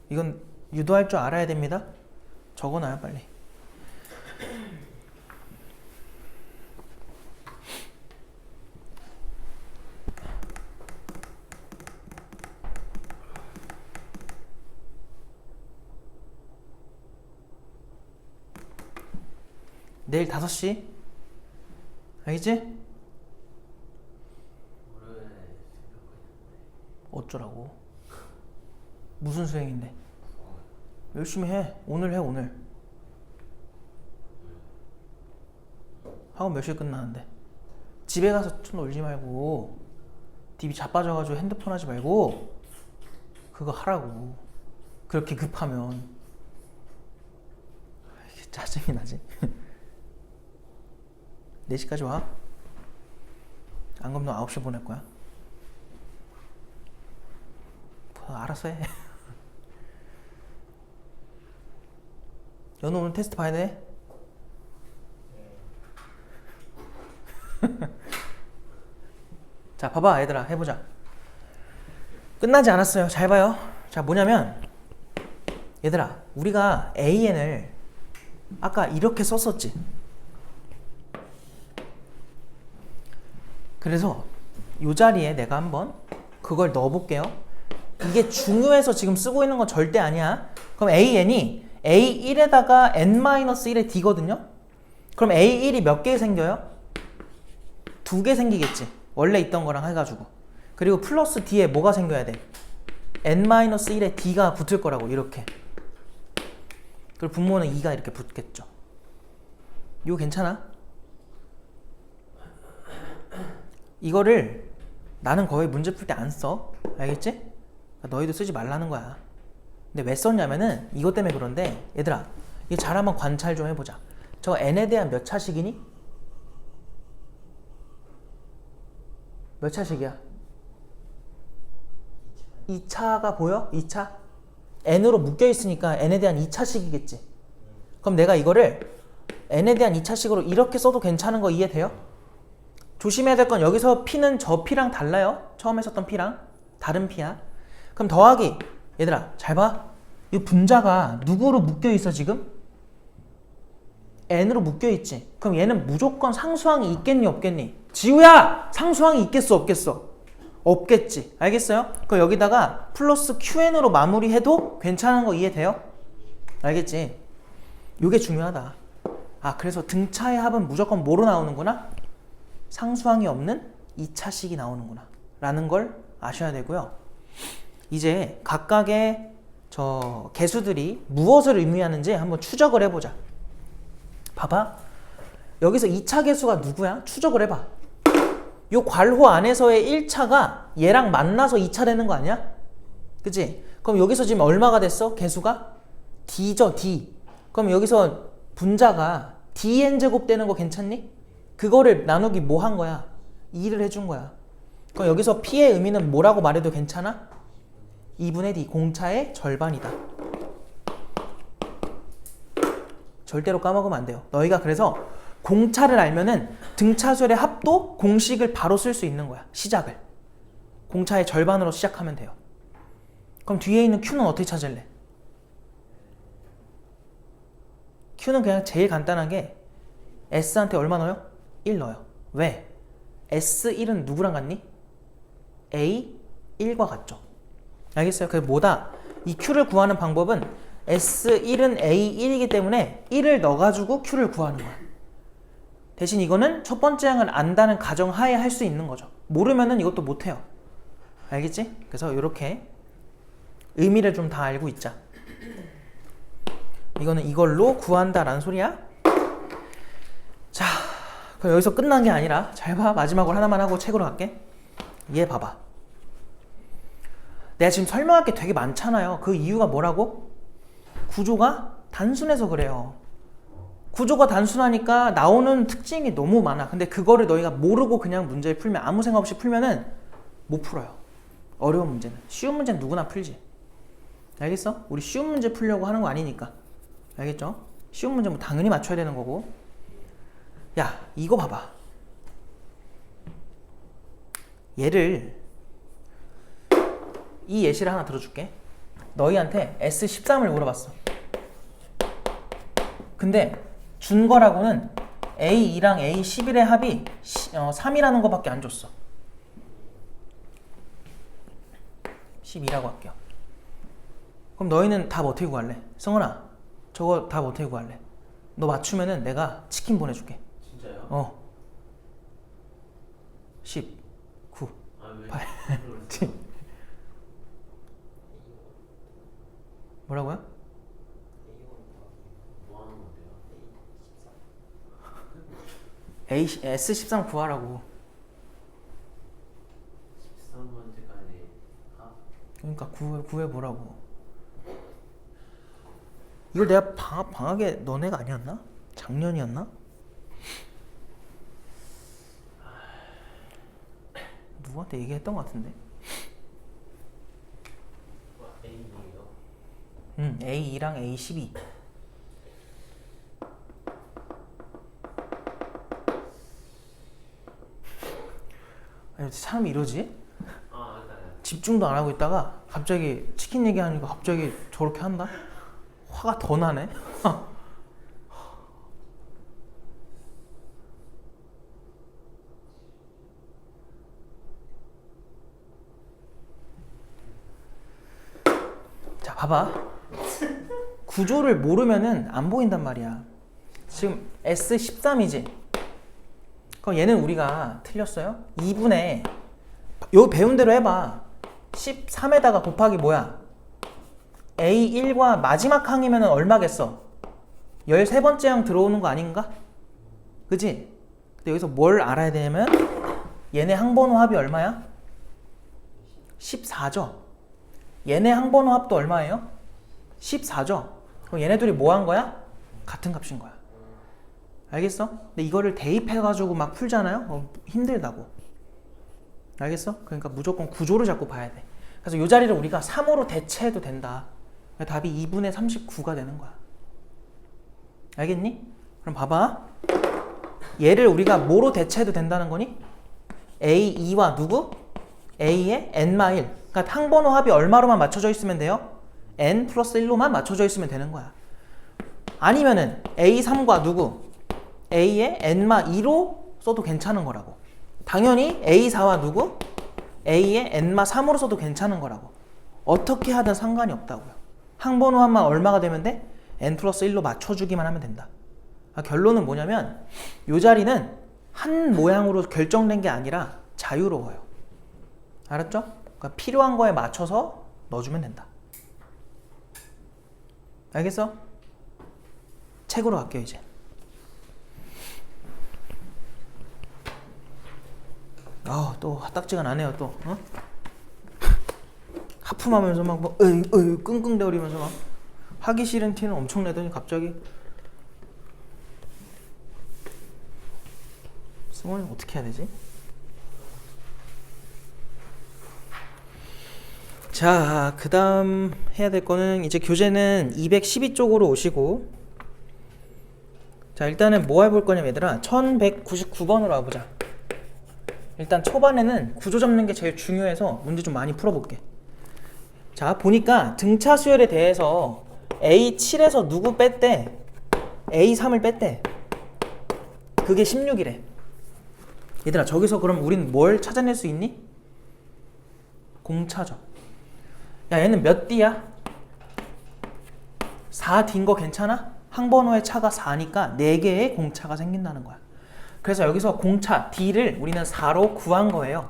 이건 유도할 줄 알아야 됩니다. 적어 놔요. 빨리. 내일 5시 알겠지? 어쩌라고? 무슨 수행인데? 열심히 해. 오늘 해. 오늘. 학원 몇 시에 끝나는데? 집에 가서 좀 놀지 말고 TV 자빠져가지고 핸드폰 하지 말고 그거 하라고. 그렇게 급하면. 이게 짜증이 나지. 4시까지 와. 안 그럼 너 9시에 보낼 거야. 알아서 해. 연우 오늘 테스트 봐야 돼? 자, 봐봐 얘들아, 해보자. 끝나지 않았어요. 잘 봐요. 자, 뭐냐면 얘들아, 우리가 AN을 아까 이렇게 썼었지. 그래서 이 자리에 내가 한번 그걸 넣어볼게요. 이게 중요해서 지금 쓰고 있는 건 절대 아니야. 그럼 AN이 A1에다가 N-1의 D거든요. 그럼 A1이 몇 개 생겨요? 2개 생기겠지. 원래 있던 거랑 해가지고. 그리고 플러스 D에 뭐가 생겨야 돼? N-1의 D가 붙을 거라고. 이렇게. 그리고 분모는 2가 이렇게 붙겠죠. 이거 괜찮아? 이거를 나는 거의 문제 풀 때 안 써. 알겠지? 그러니까 너희도 쓰지 말라는 거야. 근데 왜 썼냐면은 이것 때문에 그런데 얘들아, 이거 잘 한번 관찰 좀 해보자. 저 n에 대한 몇 차식이니? 몇 차식이야? 2차가 보여? 2차? n으로 묶여 있으니까 n에 대한 2차식이겠지. 그럼 내가 이거를 n에 대한 2차식으로 이렇게 써도 괜찮은 거 이해돼요? 조심해야 될 건 여기서 p는 저 p랑 달라요. 처음에 썼던 p랑 다른 p야. 그럼 더하기, 얘들아 잘 봐. 이 분자가 누구로 묶여 있어 지금? n으로 묶여 있지. 그럼 얘는 무조건 상수항이 있겠니 없겠니? 지우야! 상수항이 있겠어 없겠어? 없겠지. 알겠어요? 그럼 여기다가 플러스 qn으로 마무리해도 괜찮은 거 이해돼요? 알겠지? 요게 중요하다. 아, 그래서 등차의 합은 무조건 뭐로 나오는구나? 상수항이 없는 2차식이 나오는구나 라는 걸 아셔야 되고요. 이제 각각의 저 개수들이 무엇을 의미하는지 한번 추적을 해보자. 봐봐. 여기서 2차 개수가 누구야? 추적을 해봐. 요 괄호 안에서의 1차가 얘랑 만나서 2차 되는 거 아니야? 그치? 그럼 여기서 지금 얼마가 됐어? 개수가? D죠, D. 그럼 여기서 분자가 DN제곱 되는 거 괜찮니? 그거를 나누기 뭐 한 거야? 2를 해준 거야. 그럼 여기서 P의 의미는 뭐라고 말해도 괜찮아? 2분의 D, 공차의 절반이다. 절대로 까먹으면 안 돼요. 너희가 그래서 공차를 알면은 등차수열의 합도 공식을 바로 쓸 수 있는 거야. 시작을. 공차의 절반으로 시작하면 돼요. 그럼 뒤에 있는 Q는 어떻게 찾을래? Q는 그냥 제일 간단하게 S한테 얼마 넣어요? 1 넣어요. 왜? S1은 누구랑 같니? A1과 같죠. 알겠어요? 그게 뭐다? 이 Q를 구하는 방법은 S1은 A1이기 때문에 1을 넣어가지고 Q를 구하는 거야. 대신 이거는 첫 번째 항을 안다는 가정하에 할 수 있는 거죠. 모르면은 이것도 못해요. 알겠지? 그래서 이렇게 의미를 좀 다 알고 있자. 이거는 이걸로 구한다라는 소리야. 자, 그럼 여기서 끝난 게 아니라 잘 봐. 마지막으로 하나만 하고 책으로 갈게. 얘 봐봐. 내가 지금 설명할 게 되게 많잖아요. 그 이유가 뭐라고? 구조가 단순해서 그래요. 구조가 단순하니까 나오는 특징이 너무 많아. 근데 그거를 너희가 모르고 그냥 문제를 풀면, 아무 생각 없이 풀면은 못 풀어요. 어려운 문제는. 쉬운 문제는 누구나 풀지. 알겠어? 우리 쉬운 문제 풀려고 하는 거 아니니까. 알겠죠? 쉬운 문제 뭐 당연히 맞춰야 되는 거고. 야, 이거 봐봐. 얘를, 이 예시를 하나 들어줄게. 너희한테 S13을 물어봤어. 근데 준 거라고는 A2랑 A11의 합이 3이라는 거밖에 안 줬어. 12라고 할게요. 그럼 너희는 답 어떻게 구할래? 성은아, 저거 답 어떻게 구할래? 너 맞추면은 내가 치킨 보내줄게. 진짜요? 10, 9, 왜? 8, 7. 뭐라고요? 뭐 하는 건데요? S13 구하라고. 13번째까지 그러니까 구해보라고. 이걸 내가 방학에 너네가 아니었나? 작년이었나? 누구한테 얘기했던 것 같은데. A예요. A2랑 A12. 아니 사람이 이러지? 집중도 안 하고 있다가 갑자기 치킨 얘기하니까 갑자기 저렇게 한다? 화가 더 나네? 자, 봐봐. 구조를 모르면은 안 보인단 말이야. 지금 S13이지? 그럼 얘는 우리가 틀렸어요? 2분의 요 배운 대로 해봐. 13에다가 곱하기 뭐야? A1과 마지막 항이면 얼마겠어? 13번째 항 들어오는 거 아닌가? 그치? 근데 여기서 뭘 알아야 되냐면 얘네 항번호 합이 얼마야? 14죠? 얘네 항번호 합도 얼마예요? 14죠? 그럼 얘네 둘이 뭐 한 거야? 같은 값인 거야. 알겠어? 근데 이거를 대입해가지고 막 풀잖아요? 힘들다고. 알겠어? 그러니까 무조건 구조를 자꾸 봐야 돼. 그래서 이 자리를 우리가 3으로 대체해도 된다. 답이 2분의 39가 되는 거야. 알겠니? 그럼 봐봐. 얘를 우리가 뭐로 대체해도 된다는 거니? A2와 누구? A의 N-1. 그러니까 항번호 합이 얼마로만 맞춰져 있으면 돼요? N 플러스 1로만 맞춰져 있으면 되는 거야. 아니면은 A3과 누구? A의 N-2로 써도 괜찮은 거라고. 당연히 A4와 누구? A의 N-3으로 써도 괜찮은 거라고. 어떻게 하든 상관이 없다고요. 항번호 합만 얼마가 되면 돼? N 플러스 1로 맞춰주기만 하면 된다. 결론은 뭐냐면 이 자리는 한 모양으로 결정된 게 아니라 자유로워요. 알았죠? 그러니까 필요한 거에 맞춰서 넣어주면 된다. 알겠어? 책으로 갈게요 이제. 또 딱지가 나네요 또. 어? 하품하면서 막 뭐 끙끙대거리면서 막 하기 싫은 티는 엄청 내더니 갑자기 승원이 어떻게 해야 되지? 자, 그 다음 해야 될 거는 이제 교재는 212쪽으로 오시고, 자 일단은 뭐 해볼 거냐면 얘들아 1199번으로 와보자. 일단 초반에는 구조 잡는 게 제일 중요해서 문제 좀 많이 풀어볼게. 자 보니까 등차 수열에 대해서 A7에서 누구 뺐대? A3을 뺐대. 그게 16이래. 얘들아 저기서 그럼 우린 뭘 찾아낼 수 있니? 공차죠. 야 얘는 몇 D야? 4D인 거 괜찮아? 항번호의 차가 4니까 4개의 공차가 생긴다는 거야. 그래서 여기서 공차 D를 우리는 4로 구한 거예요.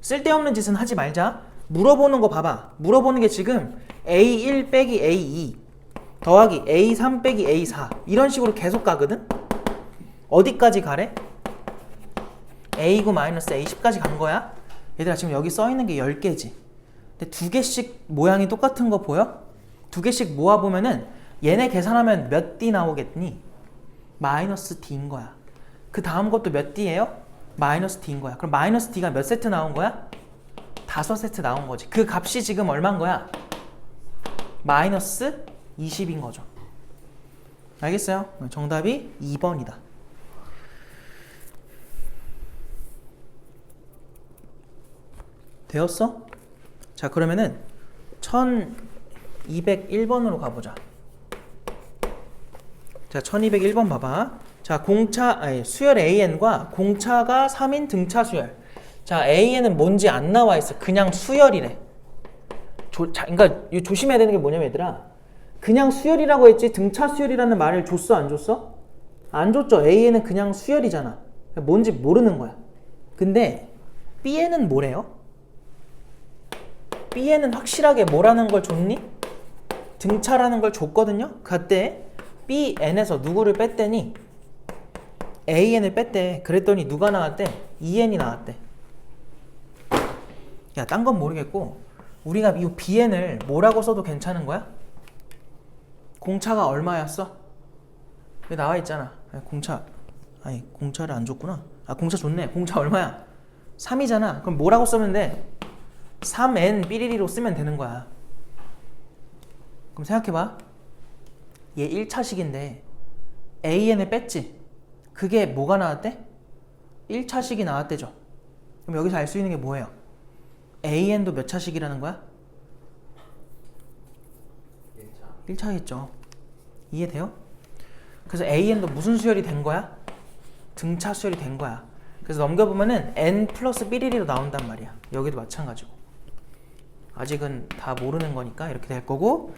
쓸데없는 짓은 하지 말자. 물어보는 거 봐봐. 물어보는 게 지금 A1 빼기 A2 더하기 A3 빼기 A4 이런 식으로 계속 가거든? 어디까지 가래? A9 마이너스 A10까지 간 거야. 얘들아 지금 여기 써있는 게 10개지. 근데 2개씩 모양이 똑같은 거 보여? 2개씩 모아보면은 얘네 계산하면 몇 D 나오겠니? 마이너스 D인 거야. 그 다음 것도 몇 D예요? 마이너스 D인 거야. 그럼 마이너스 D가 몇 세트 나온 거야? 5세트 나온 거지. 그 값이 지금 얼마인 거야? 마이너스 20인 거죠. 알겠어요? 정답이 2번이다. 되었어? 자 그러면은 1201번으로 가보자. 자 1201번 봐봐. 자 수열 AN과 공차가 3인 등차 수열. 자 AN은 뭔지 안 나와 있어. 그냥 수열이래. 그러니까 조심해야 되는 게 뭐냐면 얘들아, 그냥 수열이라고 했지 등차 수열이라는 말을 줬어 안 줬어? 안 줬죠. AN은 그냥 수열이잖아. 뭔지 모르는 거야. 근데 B에는 뭐래요? B에는 확실하게 뭐라는 걸 줬니? 등차라는 걸 줬거든요. 그때 Bn에서 누구를 뺐더니 AN을 뺐대. 그랬더니 누가 나왔대? EN이 나왔대. 야, 딴 건 모르겠고 우리가 이 BN을 뭐라고 써도 괜찮은 거야? 공차가 얼마였어? 여기 나와 있잖아. 공차를 안 줬구나. 공차 줬네. 공차 얼마야? 3이잖아. 그럼 뭐라고 쓰면 돼? 3n 삐리리로 쓰면 되는 거야. 그럼 생각해봐. 얘 1차식인데 AN을 뺐지? 그게 뭐가 나왔대? 1차식이 나왔대죠. 그럼 여기서 알 수 있는 게 뭐예요? AN도 몇 차식이라는 거야? 1차 1차겠죠. 이해돼요? 그래서 AN도 무슨 수열이 된 거야? 등차 수열이 된 거야. 그래서 넘겨보면은 n 플러스 삐리리로 나온단 말이야. 여기도 마찬가지고. 아직은 다 모르는 거니까 이렇게 될 거고.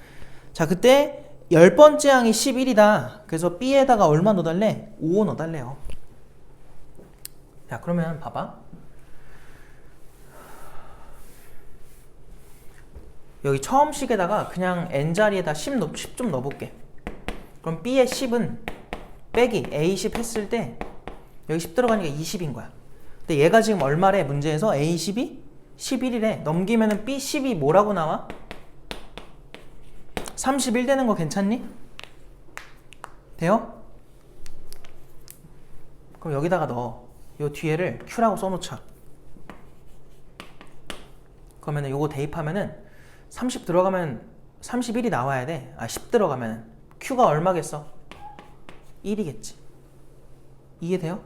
자, 그때 10번째 항이 11이다. 그래서 B에다가 얼마 넣어달래? 5 넣어달래요. 자, 그러면 봐봐. 여기 처음 식에다가 그냥 n자리에다 10 좀 넣어볼게. 그럼 B의 10은 빼기 A10 했을 때 여기 10 들어가니까 20인 거야. 근데 얘가 지금 얼마래? 문제에서 A10이 11이래. 넘기면은 B10이 뭐라고 나와? 31 되는 거 괜찮니? 돼요? 그럼 여기다가 넣어. 요 뒤에를 Q라고 써놓자. 그러면은 요거 대입하면은 30 들어가면 31이 나와야 돼. 10 들어가면 Q가 얼마겠어? 1이겠지. 이해돼요?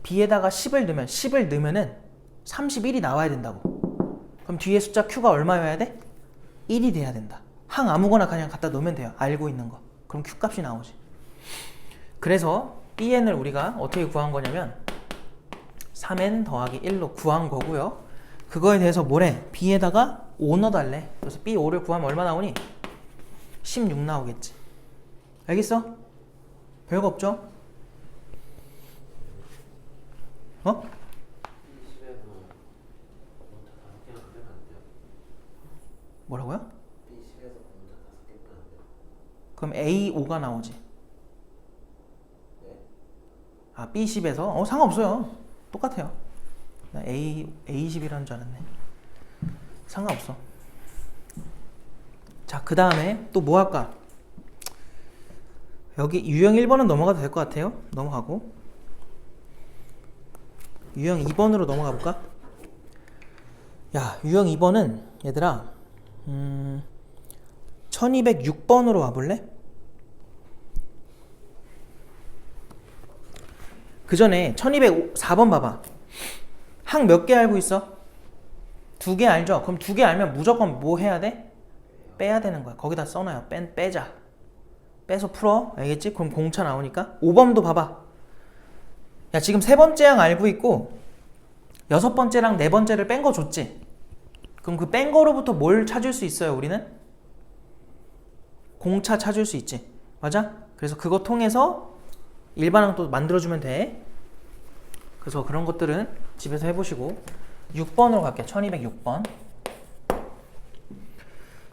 B에다가 10을 넣으면은 31이 나와야 된다고. 그럼 뒤에 숫자 Q가 얼마여야 돼? 1이 돼야 된다. 항 아무거나 그냥 갖다 놓으면 돼요. 알고 있는 거. 그럼 Q 값이 나오지. 그래서 Bn을 우리가 어떻게 구한 거냐면 3n 더하기 1로 구한 거고요. 그거에 대해서 뭐래? B에다가 5 넣어달래. 그래서 B5를 구하면 얼마 나오니? 16 나오겠지. 알겠어? 별거 없죠? 어? B10에서 공차 5개만 빼면 안 돼요? 뭐라고요? B10에서 공차 5개 빼면 안 돼요? 그럼 A5가 나오지. 네? B10에서? 상관없어요. 똑같아요. 나 A20이라는 줄 알았네. 상관없어. 자, 그 다음에 또 뭐 할까? 여기 유형 1번은 넘어가도 될 것 같아요. 넘어가고 유형 2번으로 넘어가 볼까? 야, 유형 2번은 얘들아 1206번으로 와볼래? 그 전에 1204번 봐봐. 항 몇 개 알고 있어? 2개 알죠? 그럼 2개 알면 무조건 뭐 해야 돼? 빼야 되는 거야. 거기다 써놔요. 빼자. 빼서 풀어. 알겠지? 그럼 공차 나오니까 5번도 봐봐. 야, 지금 3번째 항 알고 있고 6번째랑 4번째를 뺀 거 줬지? 그럼 그 뺀 거로부터 뭘 찾을 수 있어요, 우리는? 공차 찾을 수 있지. 맞아? 그래서 그거 통해서 일반항 또 만들어주면 돼. 그래서 그런 것들은 집에서 해보시고 6번으로 갈게. 1206번.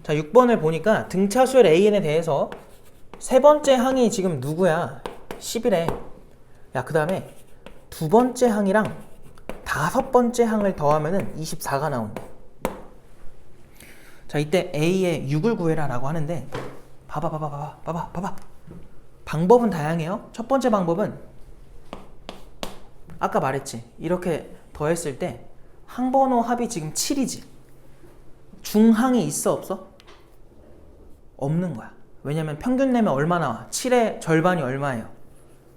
자, 6번을 보니까 등차 수열 AN에 대해서 3번째 항이 지금 누구야? 10이래. 야, 그 다음에 2번째 항이랑 5번째 항을 더하면은 24가 나온다. 자, 이때 A의 6을 구해라 라고 하는데 봐봐. 방법은 다양해요. 첫 번째 방법은 아까 말했지. 이렇게 더했을 때 항번호 합이 지금 7이지. 중항이 있어 없어? 없는 거야. 왜냐면 평균 내면 얼마 나와? 7의 절반이 얼마예요?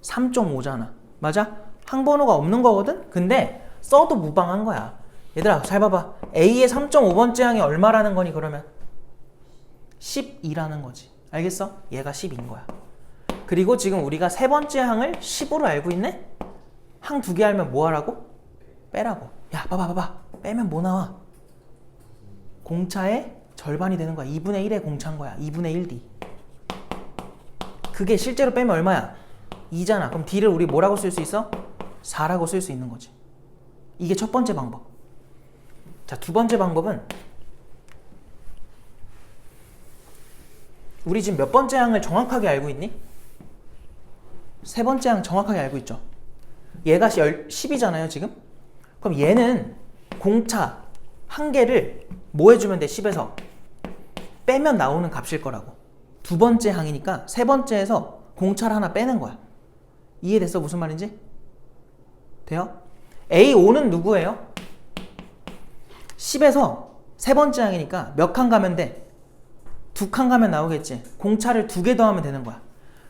3.5잖아. 맞아? 항번호가 없는 거거든? 근데 써도 무방한 거야. 얘들아, 잘 봐봐. A의 3.5번째 항이 얼마라는 거니 그러면? 12라는 거지. 알겠어? 얘가 10인 거야. 그리고 지금 우리가 3번째 항을 10으로 알고 있네? 항 2개 알면 뭐 하라고? 빼라고. 야, 봐봐. 빼면 뭐 나와? 공차의 절반이 되는 거야. 2분의 1의 공차인 거야. 2분의 1D. 그게 실제로 빼면 얼마야? 2잖아. 그럼 D를 우리 뭐라고 쓸 수 있어? 4라고 쓸 수 있는 거지. 이게 첫 번째 방법. 자, 두 번째 방법은 우리 지금 몇 번째 항을 정확하게 알고 있니? 3번째 항 정확하게 알고 있죠. 얘가 10이잖아요 지금. 그럼 얘는 공차 한 개를 뭐 해주면 돼? 10에서 빼면 나오는 값일 거라고. 두 번째 항이니까 세 번째에서 공차를 하나 빼는 거야. 이해됐어? 무슨 말인지? 돼요? A5는 누구예요? 10에서 세 번째 항이니까 몇 칸 가면 돼? 2칸 가면 나오겠지. 공차를 2개 더하면 되는 거야.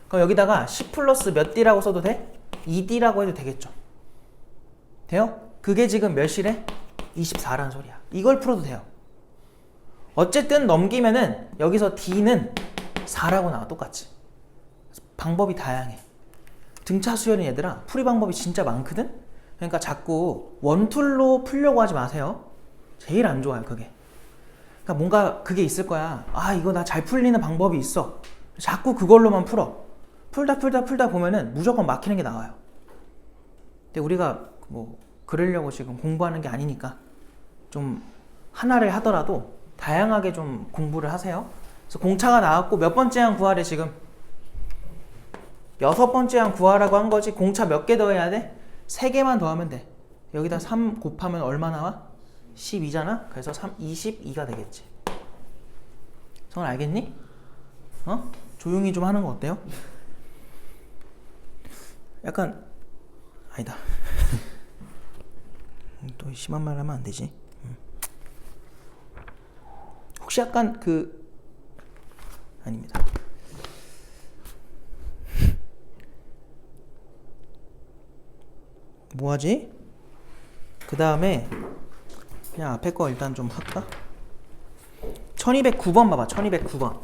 그럼 여기다가 10 플러스 몇 D라고 써도 돼? 2D라고 해도 되겠죠. 돼요? 그게 지금 몇 시래? 24라는 소리야. 이걸 풀어도 돼요. 어쨌든 넘기면은 여기서 D는 4라고 나와. 똑같이. 방법이 다양해. 등차 수열인 얘들아 풀이 방법이 진짜 많거든? 그러니까 자꾸 원툴로 풀려고 하지 마세요. 제일 안 좋아요 그게. 그러니까 뭔가 그게 있을 거야. 아 이거 나 잘 풀리는 방법이 있어. 자꾸 그걸로만 풀어. 풀다 보면은 무조건 막히는 게 나와요. 근데 우리가 뭐 그러려고 지금 공부하는 게 아니니까 좀 하나를 하더라도 다양하게 좀 공부를 하세요. 그래서 공차가 나왔고 몇 번째 항 구하래 지금? 6번째 항 구하라고 한 거지. 공차 몇 개 더해야 돼? 3개만 더하면 돼. 여기다 3 곱하면 얼마 나와? 12잖아? 그래서 22가 되겠지. 성은 알겠니? 어? 조용히 좀 하는 거 어때요? 약간 아니다. 또 심한 말 하면 안 되지. 혹시 약간 아닙니다. 뭐하지? 그 다음에 그냥 앞에 거 일단 좀 할까? 1209번 봐봐. 1209번.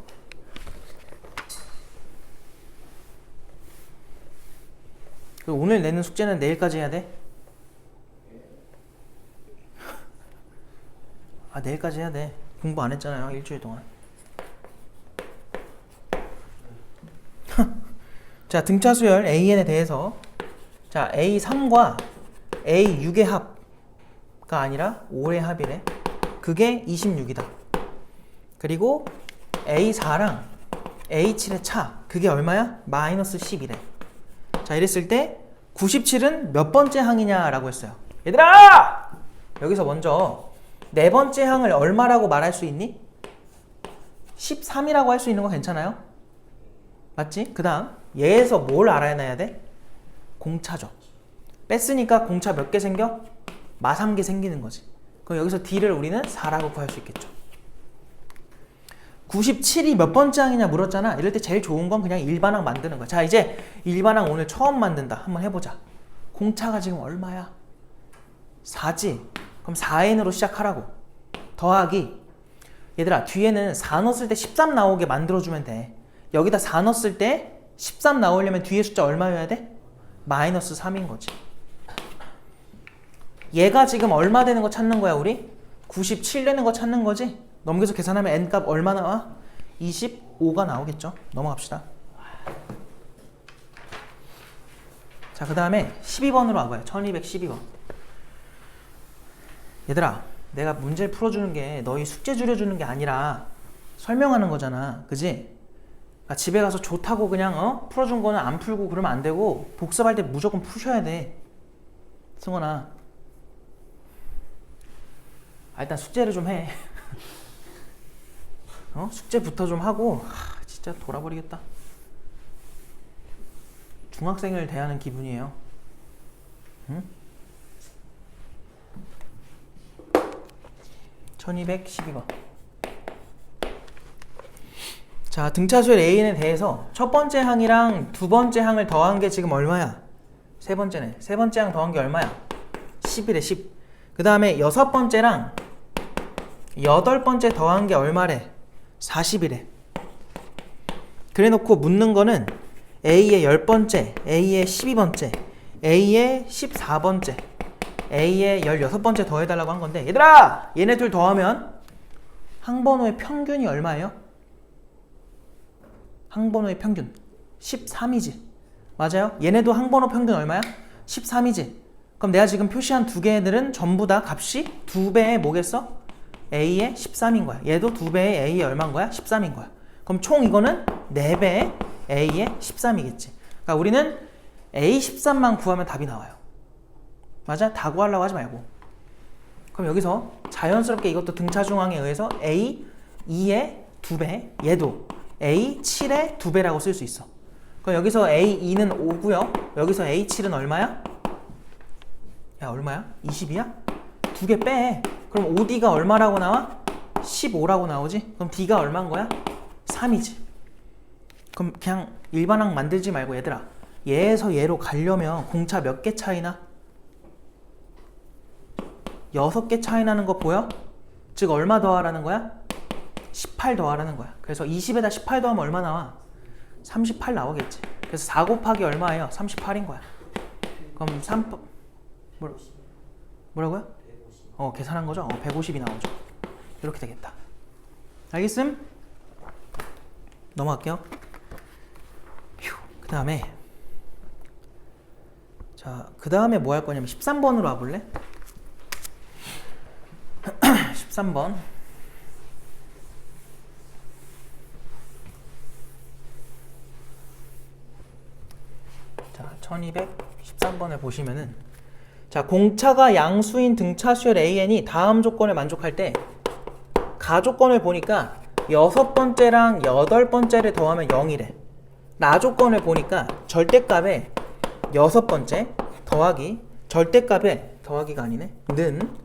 오늘 내는 숙제는 내일까지 해야 돼? 아 내일까지 해야 돼. 공부 안 했잖아요 일주일 동안. 자 등차 수열 AN에 대해서 자 A3과 A6의 합가 아니라 5의 합이래. 그게 26이다. 그리고 A4랑 A7의 차 그게 얼마야? 마이너스 10이래. 자 이랬을 때 97은 몇 번째 항이냐 라고 했어요. 얘들아! 여기서 먼저 네 번째 항을 얼마라고 말할 수 있니? 13이라고 할 수 있는 거 괜찮아요? 맞지? 그 다음 얘에서 뭘 알아내야 돼? 공차죠. 뺐으니까 공차 몇 개 생겨? 마 3개 생기는 거지. 그럼 여기서 D를 우리는 4라고 구할 수 있겠죠. 97이 몇 번째 항이냐 물었잖아. 이럴 때 제일 좋은 건 그냥 일반항 만드는 거야. 자 이제 일반항 오늘 처음 만든다. 한번 해보자. 공차가 지금 얼마야? 4지? 그럼 4n으로 시작하라고. 더하기. 얘들아 뒤에는 4 넣었을 때 13 나오게 만들어주면 돼. 여기다 4 넣었을 때 13 나오려면 뒤에 숫자 얼마여야 돼? 마이너스 3인 거지. 얘가 지금 얼마 되는 거 찾는 거야 우리? 97 되는 거 찾는 거지? 넘겨서 계산하면 n값 얼마 나와? 25가 나오겠죠? 넘어갑시다. 자 그 다음에 12번으로 와봐요. 1212번. 얘들아 내가 문제를 풀어주는 게 너희 숙제 줄여주는 게 아니라 설명하는 거잖아. 그지? 그러니까 집에 가서 좋다고 그냥 풀어준 거는 안 풀고 그러면 안 되고 복습할 때 무조건 푸셔야 돼. 승원아 일단 숙제를 좀 해. 숙제부터 좀 하고 진짜 돌아버리겠다. 중학생을 대하는 기분이에요. 응? 1212번. 자 등차수열 AN에 대해서 첫 번째 항이랑 두 번째 항을 더한 게 지금 얼마야? 세 번째네. 세 번째 항 더한 게 얼마야? 10이래 10. 그 다음에 여섯 번째랑 여덟 번째 더한 게 얼마래? 40이래. 그래 놓고 묻는 거는 A의 10번째, A의 12번째, A의 14번째, A의 16번째 더해달라고 한 건데 얘들아! 얘네 둘 더하면 항번호의 평균이 얼마예요? 항번호의 평균 13이지. 맞아요? 얘네도 항번호 평균 얼마야? 13이지. 그럼 내가 지금 표시한 두 개들은 전부 다 값이 2배의 뭐겠어? A의 13인 거야. 얘도 2배의 A의 얼마인 거야? 13인 거야. 그럼 총 이거는 4배의 A의 13이겠지. 그러니까 우리는 A13만 구하면 답이 나와요. 맞아? 다 구하려고 하지 말고. 그럼 여기서 자연스럽게 이것도 등차 중앙에 의해서 A 2의 2배, 얘도 A 7의 2배라고 쓸 수 있어. 그럼 여기서 A 2는 5고요. 여기서 A 7은 얼마야? 야, 얼마야? 20이야? 2개 빼. 그럼 5D가 얼마라고 나와? 15라고 나오지? 그럼 D가 얼마인 거야? 3이지. 그럼 그냥 일반항 만들지 말고 얘들아, 얘에서 얘로 가려면 공차 몇 개 차이나? 6개 차이 나는 거 보여? 즉 얼마 더하라는 거야? 18 더하라는 거야. 그래서 20에다 18 더하면 얼마 나와? 38 나오겠지. 그래서 4 곱하기 얼마예요? 38인 거야. 그럼 3 뭐라고요? 계산한 거죠? 150이 나오죠. 이렇게 되겠다. 알겠음? 넘어갈게요. 그 다음에 자, 그 다음에 뭐 할 거냐면 13번으로 와볼래? 13번. 자, 1213번을 보시면은, 자, 공차가 양수인 등차수열 AN이 다음 조건을 만족할 때 가조건을 보니까 6번째랑 8번째를 더하면 0이래. 나조건을 보니까 절대값에 6번째 더하기 절대값에 더하기가 아니네. 는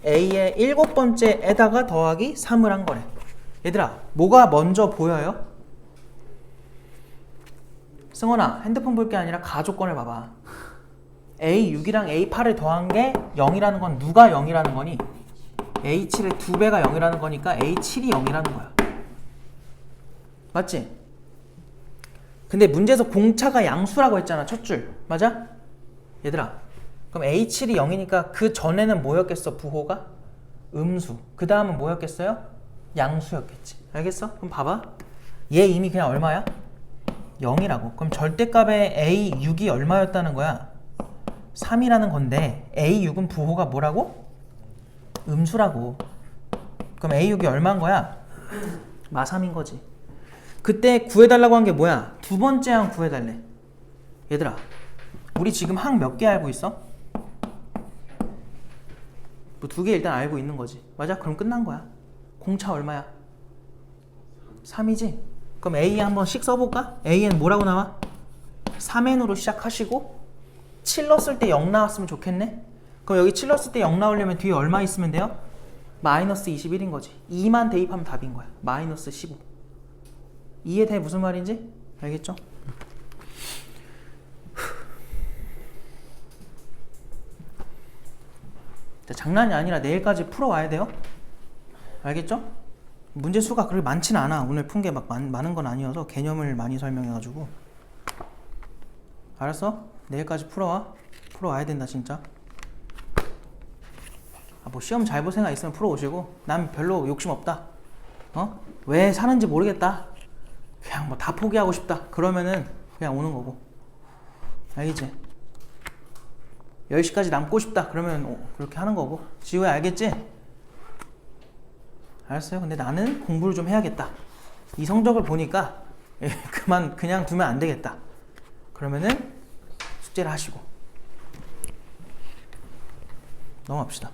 A의 7번째에다가 더하기 3을 한 거래. 얘들아, 뭐가 먼저 보여요? 승원아, 핸드폰 볼 게 아니라 가조건을 봐봐. A6이랑 A8을 더한 게 0이라는 건 누가 0이라는 거니? A7의 2배가 0이라는 거니까 A7이 0이라는 거야. 맞지? 근데 문제에서 공차가 양수라고 했잖아, 첫 줄. 맞아? 얘들아, 그럼 A7이 0이니까 그 전에는 뭐였겠어, 부호가? 음수. 그 다음은 뭐였겠어요? 양수였겠지. 알겠어? 그럼 봐봐. 얘 이미 그냥 얼마야? 0이라고. 그럼 절대값의 A6이 얼마였다는 거야? 3이라는 건데 A6은 부호가 뭐라고? 음수라고. 그럼 A6이 얼마인 거야? 마3인 거지. 그때 구해달라고 한 게 뭐야? 두 번째 항 구해달래. 얘들아, 우리 지금 항 몇 개 알고 있어? 뭐 2개 일단 알고 있는 거지. 맞아? 그럼 끝난 거야. 공차 얼마야? 3이지? 그럼 A 한 번씩 써볼까? A는 뭐라고 나와? 3n으로 시작하시고 7 넣었을 때 0 나왔으면 좋겠네? 그럼 여기 7 넣었을 때 0 나오려면 뒤에 얼마 있으면 돼요? 마이너스 21인 거지. 2만 대입하면 답인 거야. 마이너스 15. 이해돼? 무슨 말인지? 알겠죠? 자, 장난이 아니라 내일까지 풀어와야 돼요. 알겠죠? 문제 수가 그렇게 많지는 않아. 오늘 푼 게 막 많은 건 아니어서 개념을 많이 설명해가지고. 알았어? 내일까지 풀어와야 된다 진짜. 뭐 시험 잘 볼 생각 있으면 풀어오시고, 난 별로 욕심 없다. 왜 사는지 모르겠다, 그냥 뭐 다 포기하고 싶다, 그러면은 그냥 오는 거고. 알겠지? 10시까지 남고 싶다 그러면 그렇게 하는 거고. 지우야, 알겠지? 알았어요. 근데 나는 공부를 좀 해야겠다. 이 성적을 보니까 그냥 두면 안 되겠다. 그러면은 숙제를 하시고 넘어갑시다.